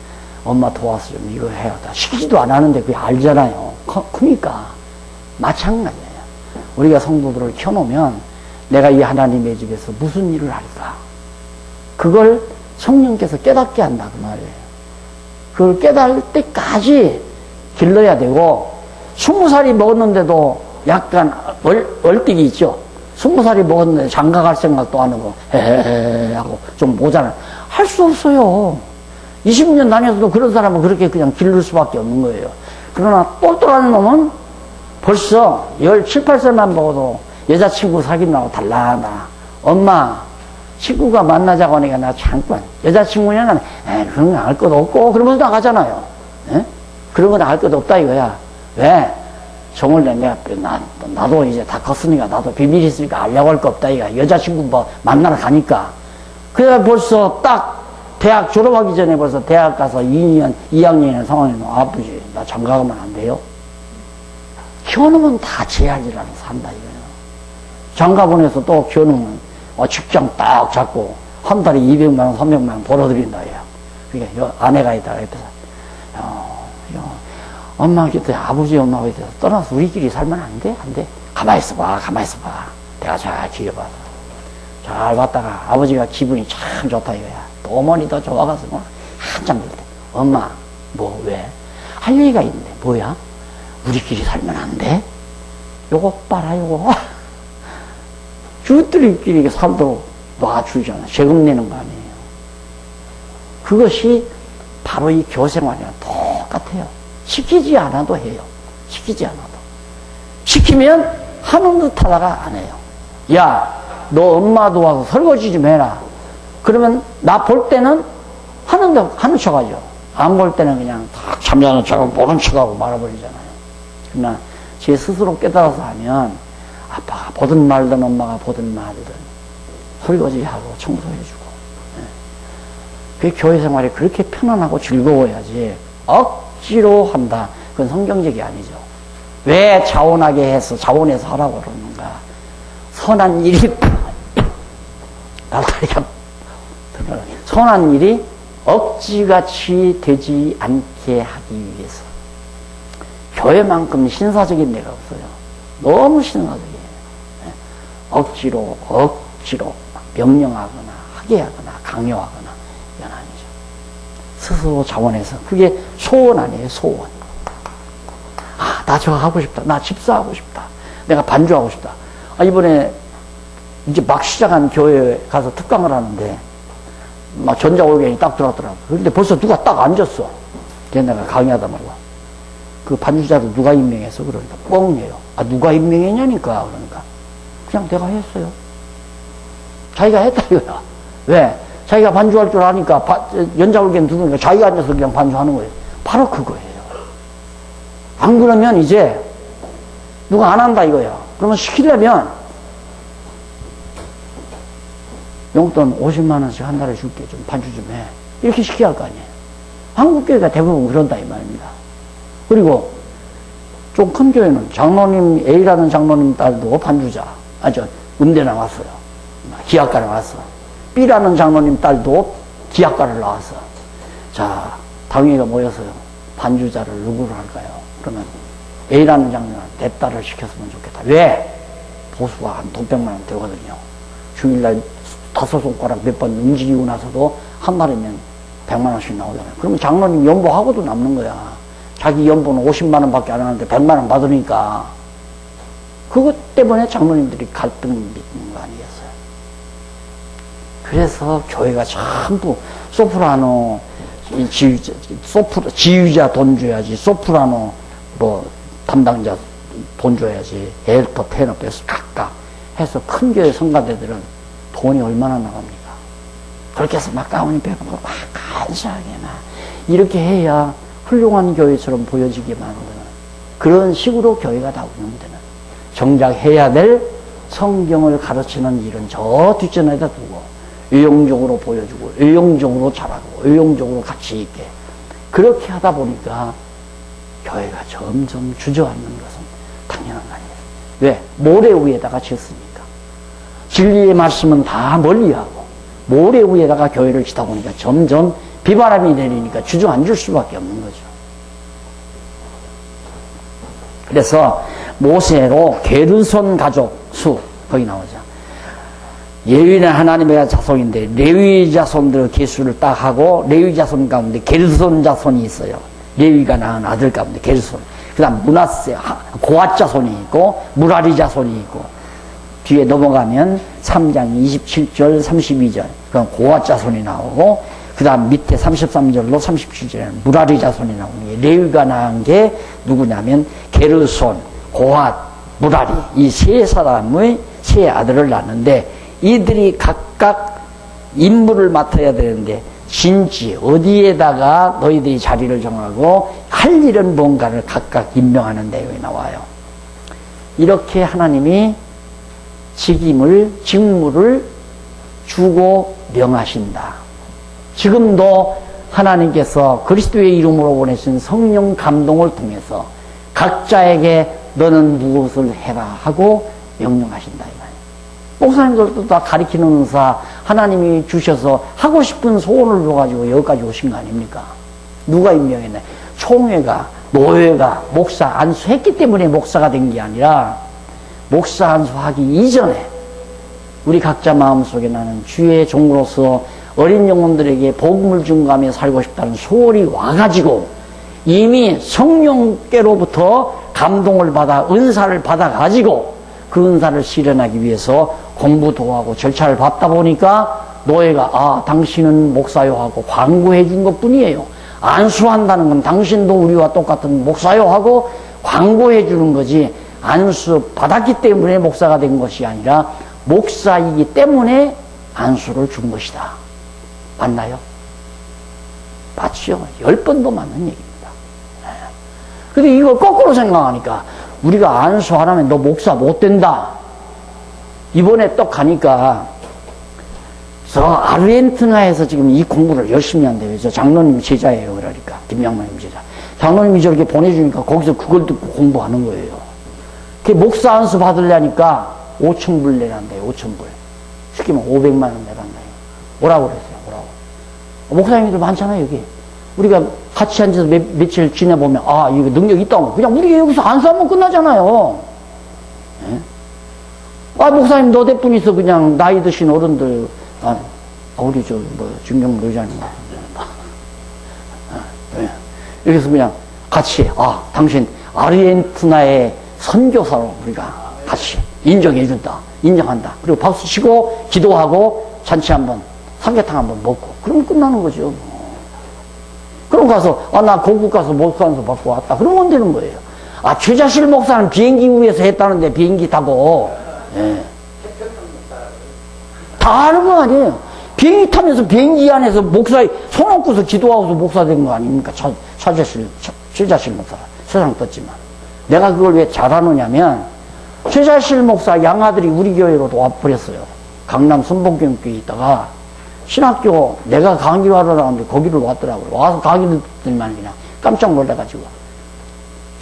엄마 도와서 좀 이거 해야겠다. 시키지도 않았는데 그게 알잖아요. 크니까 마찬가지예요. 우리가 성도들을 켜놓으면 내가 이 하나님의 집에서 무슨 일을 할까? 그걸 성령께서 깨닫게 한다 그 말이에요. 그걸 깨달을 때까지 길러야 되고 20살이 먹었는데도 약간 얼뛰기 있죠. 20살이 먹었는데 장가갈 생각도 안 하고 헤헤헤 하고 좀 모자라. 할 수 없어요. 20년 다녀서도 그런 사람은 그렇게 그냥 기를 수밖에 없는 거예요. 그러나 똘똘한 놈은 벌써 17, 18살만 먹어도 여자친구 사귀느라고 달라나. 엄마, 친구가 만나자고 하니까 나 잠깐, 여자친구냐는, 그런 거 알 것도 없고, 그러면서 나가잖아요. 에? 그런 건 알 것도 없다 이거야. 왜? 정을 내가, 나도 이제 다 컸으니까, 나도 비밀이 있으니까 알려고 할 거 없다 이거야. 여자친구 뭐 만나러 가니까. 그래 벌써 딱 대학 졸업하기 전에 벌써 대학 가서 2학년의 상황에는 아버지, 나 장가 가면 안 돼요? 키워놓으면 다 제할이라는 산다 이거예요. 장가 보내서 또 키워놓으면 직장 딱 잡고 한 달에 200만 원, 300만 원 벌어들인다 이거야. 그러니까 아내가 있다가 옆에서 엄마 곁에 아버지 엄마가 곁에 떠나서 우리끼리 살면 안 돼? 안 돼? 가만히 있어봐, 가만히 있어봐. 내가 잘 기려봐서 잘 봤다가 아버지가 기분이 참 좋다 이거야. 또 어머니도 좋아가지고 한참 들 때 엄마 뭐 왜? 할 얘기가 있는데 뭐야? 우리끼리 살면 안 돼? 요거 봐라 요거. 주들이끼리 살도록 놔주잖아. 세금 내는 거 아니에요. 그것이 바로 이 교생활이랑 똑같아요. 시키지 않아도 해요. 시키지 않아도. 시키면 하는 듯 하다가 안 해요. 야, 너 엄마 도와서 설거지 좀 해라. 그러면 나 볼 때는 하는 척 하죠. 안 볼 때는 그냥 딱 잠자는 척하고 모른 척하고 말아버리잖아요. 그러나 제 스스로 깨달아서 하면 아빠가 보든 말든 엄마가 보든 말든 설거지하고 청소해주고. 그 교회 생활이 그렇게 편안하고 즐거워야지 억지로 한다. 그건 성경적이 아니죠. 왜 자원해서 하라고 그러는가. 선한 일이 날다리가 선한 일이 억지같이 되지 않게 하기 위해서. 교회만큼 신사적인 데가 없어요. 너무 신사적이에요. 억지로 명령하거나 하게 하거나 강요하거나 이건 아니죠. 스스로 자원해서. 그게 소원 아니에요. 소원. 아, 나 저거 하고 싶다. 나 집사하고 싶다. 내가 반주하고 싶다. 아, 이번에 이제 막 시작한 교회에 가서 특강을 하는데 막 전자올갱이 딱 들어왔더라고. 그런데 벌써 누가 딱 앉았어. 걔네가 강의하다 말고. 그 반주자를 누가 임명해서 그러니까 뻥이에요. 아, 누가 임명했냐니까. 그러니까 그냥 내가 했어요. 자기가 했다 이거야. 왜? 자기가 반주할 줄 아니까 연자올갱이 두르니까 자기가 앉아서 그냥 반주하는 거예요. 바로 그거예요. 안 그러면 이제 누가 안 한다 이거야. 그러면 시키려면 용돈 50만 원씩 한 달에 줄게. 좀 반주 좀 해. 이렇게 시켜야 할 거 아니에요. 한국교회가 대부분 그런다 이 말입니다. 그리고 좀 큰 교회는 장로님, A라는 장로님 딸도 반주자. 음대 나왔어요. 기악가 나왔어. B라는 장로님 딸도 기악가를 나왔어. 자, 당회가 모여서요. 반주자를 누구로 할까요? 그러면 A라는 장로는 내 딸을 시켰으면 좋겠다. 왜? 보수가 한 돈 100만 원 되거든요. 주일날 5손가락 몇 번 움직이고 나서도 한 달이면 100만 원씩 나오잖아요. 그러면 장로님 연보하고도 남는 거야. 자기 연보는 50만 원밖에 안 하는데 100만 원 받으니까. 그것 때문에 장로님들이 갈등이 있는 거 아니겠어요? 그래서 교회가 전부 소프라노, 지휘자 돈 줘야지, 소프라노 뭐 담당자 돈 줘야지, 엘터, 테너, 베스 각각 해서 큰 교회 성가대들은 돈이 얼마나 나갑니까? 그렇게 해서 막 가운이 빼고 막 간소하게 막 이렇게 해야 훌륭한 교회처럼 보여지게 만드는 그런 식으로 교회가 다 운영되는, 정작 해야 될 성경을 가르치는 일은 저 뒷전에다 두고 의용적으로 보여주고 의용적으로 잘하고 의용적으로 가치 있게 그렇게 하다 보니까 교회가 점점 주저앉는 것은 당연한 거 아니에요. 왜? 모래 위에다가 짓습니까? 진리의 말씀은 다 멀리하고 모래 위에다가 교회를 짓다 보니까 점점 비바람이 내리니까 주저앉을 수밖에 없는 거죠. 그래서 모세로 게르손 가족 수 거기 나오죠. 예위는 하나님의 자손인데 레위 자손들 개수를 딱 하고 레위 자손 가운데 게르손 자손이 있어요. 레위가 낳은 아들 가운데 게르손. 그 다음 므낫세 고앗 자손이 있고 무라리 자손이 있고 뒤에 넘어가면 3장 27절 32절 그럼 고앗 자손이 나오고 그 다음 밑에 33절로 37절에는 무라리 자손이 나오는 게 레위가 낳은 게 누구냐면 게르손, 고앗, 무라리 이 세 사람의 세 아들을 낳는데 이들이 각각 임무를 맡아야 되는데 진지 어디에다가 너희들이 자리를 정하고 할 일은 뭔가를 각각 임명하는 내용이 나와요. 이렇게 하나님이 직무를 주고 명하신다. 지금도 하나님께서 그리스도의 이름으로 보내신 성령 감동을 통해서 각자에게 너는 무엇을 해라 하고 명령하신다. 목사님들도 다 가리키는 은사 하나님이 주셔서 하고 싶은 소원을 줘가지고 여기까지 오신 거 아닙니까? 누가 임명했나요? 총회가, 노회가 목사 안수했기 때문에 목사가 된 게 아니라 목사 안수하기 이전에 우리 각자 마음속에 나는 주의 종으로서 어린 영혼들에게 복음을 증거하며 살고 싶다는 소원이 와가지고 이미 성령께로부터 감동을 받아 은사를 받아가지고 그 은사를 실현하기 위해서 공부도 하고 절차를 밟다 보니까 노예가 당신은 목사요 하고 광고해 준 것뿐이에요. 안수한다는 건 당신도 우리와 똑같은 목사요 하고 광고해 주는 거지 안수 받았기 때문에 목사가 된 것이 아니라 목사이기 때문에 안수를 준 것이다. 맞나요? 맞죠? 10번도 맞는 얘기입니다. 근데 이걸 거꾸로 생각하니까 우리가 안수 안 하면 너 목사 못 된다. 이번에 또 가니까 저 아르헨티나에서 지금 이 공부를 열심히 한대요. 저 장로님 제자예요. 그러니까 김양만님 제자. 장로님이 저렇게 보내주니까 거기서 그걸 듣고 공부하는 거예요. 그 목사 안수 받으려니까 5,000불 내란대요. 5,000불. 쉽게 말하면 500만 원 내란대요. 오라고 그랬어요. 오라고. 목사님들 많잖아요. 여기. 우리가 같이 앉아서 며칠 지내보면 이거 능력 있다고 그냥 우리가 여기서 안수하면 끝나잖아요. 네? 목사님 너댓분 있어. 그냥 나이 드신 어른들 우리 중경 의장님 여기서 그냥 같이 당신 아르헨티나의 선교사로 우리가 같이 인정해준다. 인정한다. 그리고 박수 치고 기도하고 잔치 한번 삼계탕 한번 먹고 그러면 끝나는 거죠. 그럼 가서 나 고국 가서 목사안수 받고 왔다. 그러면 되는 거예요. 최자실 목사는 비행기 위에서 했다는데 비행기 타고 다 하는 거 아니에요. 비행기 타면서 비행기 안에서 목사 손 얹고서 기도하고서 목사 된 거 아닙니까? 최자실 목사가 세상 떴지만 내가 그걸 왜 잘하느냐면 최자실 목사 양아들이 우리 교회로도 와버렸어요. 강남 순복경교에 있다가 신학교 내가 강의하러 나왔는데 거기를 왔더라고요. 와서 강의 듣더니만 그냥 깜짝 놀라가지고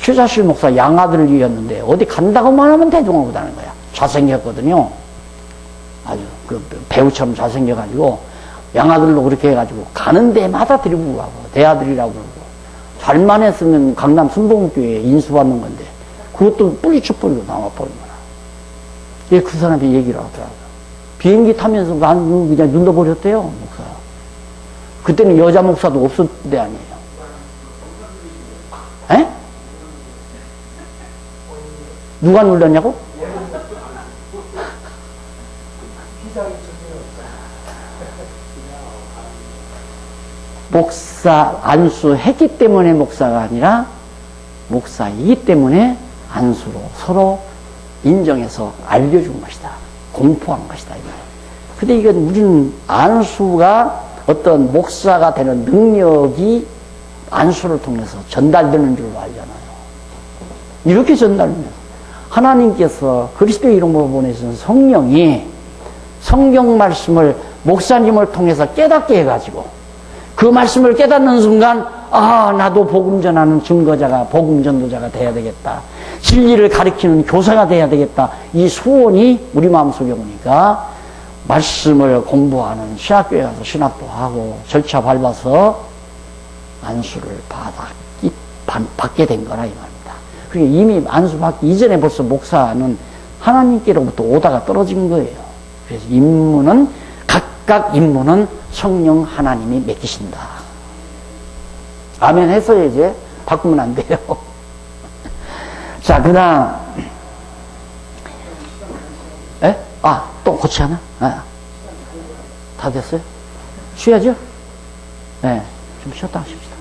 최자실 목사 양아들이었는데 어디 간다고만 하면 대동하고 다는 거야. 잘생겼거든요. 아주 그 배우처럼 잘생겨가지고 양아들로 그렇게 해가지고 가는 데마다 데리고 가고 대아들이라고 그러고 잘만 했으면 강남 순복교회에 인수받는 건데 그것도 뿌리쳐버리고 나와버린 거야. 그 사람이 얘기를 하더라고요. 비행기 타면서 그냥 눈 떠버렸대요, 목사. 그때는 여자 목사도 없었을 때 아니에요. 에? 누가 눌렀냐고? 목사 안수했기 때문에 목사가 아니라 목사이기 때문에 안수로 서로 인정해서 알려준 것이다. 공포한 것이다. 근데 이건 우리는 안수가 어떤 목사가 되는 능력이 안수를 통해서 전달되는 줄로 알잖아요. 이렇게 전달됩니다. 하나님께서 그리스도의 이름으로 보내신 성령이 성경 말씀을 목사님을 통해서 깨닫게 해가지고 그 말씀을 깨닫는 순간 나도 복음 전하는 증거자가 복음 전도자가 돼야 되겠다. 진리를 가리키는 교사가 돼야 되겠다. 이 소원이 우리 마음속에 오니까 말씀을 공부하는 신학교에 가서 신학도 하고 절차 밟아서 안수를 받게 된 거라 이 말입니다. 그러니까 이미 안수 받기 이전에 벌써 목사는 하나님께로부터 오다가 떨어진 거예요. 그래서 각각 임무는 성령 하나님이 맡기신다. 아멘 했어요. 이제 바꾸면 안 돼요. 자, 그 다음 또 고치 하나? 다 됐어요? 쉬어야죠? 좀 쉬었다 하십시다.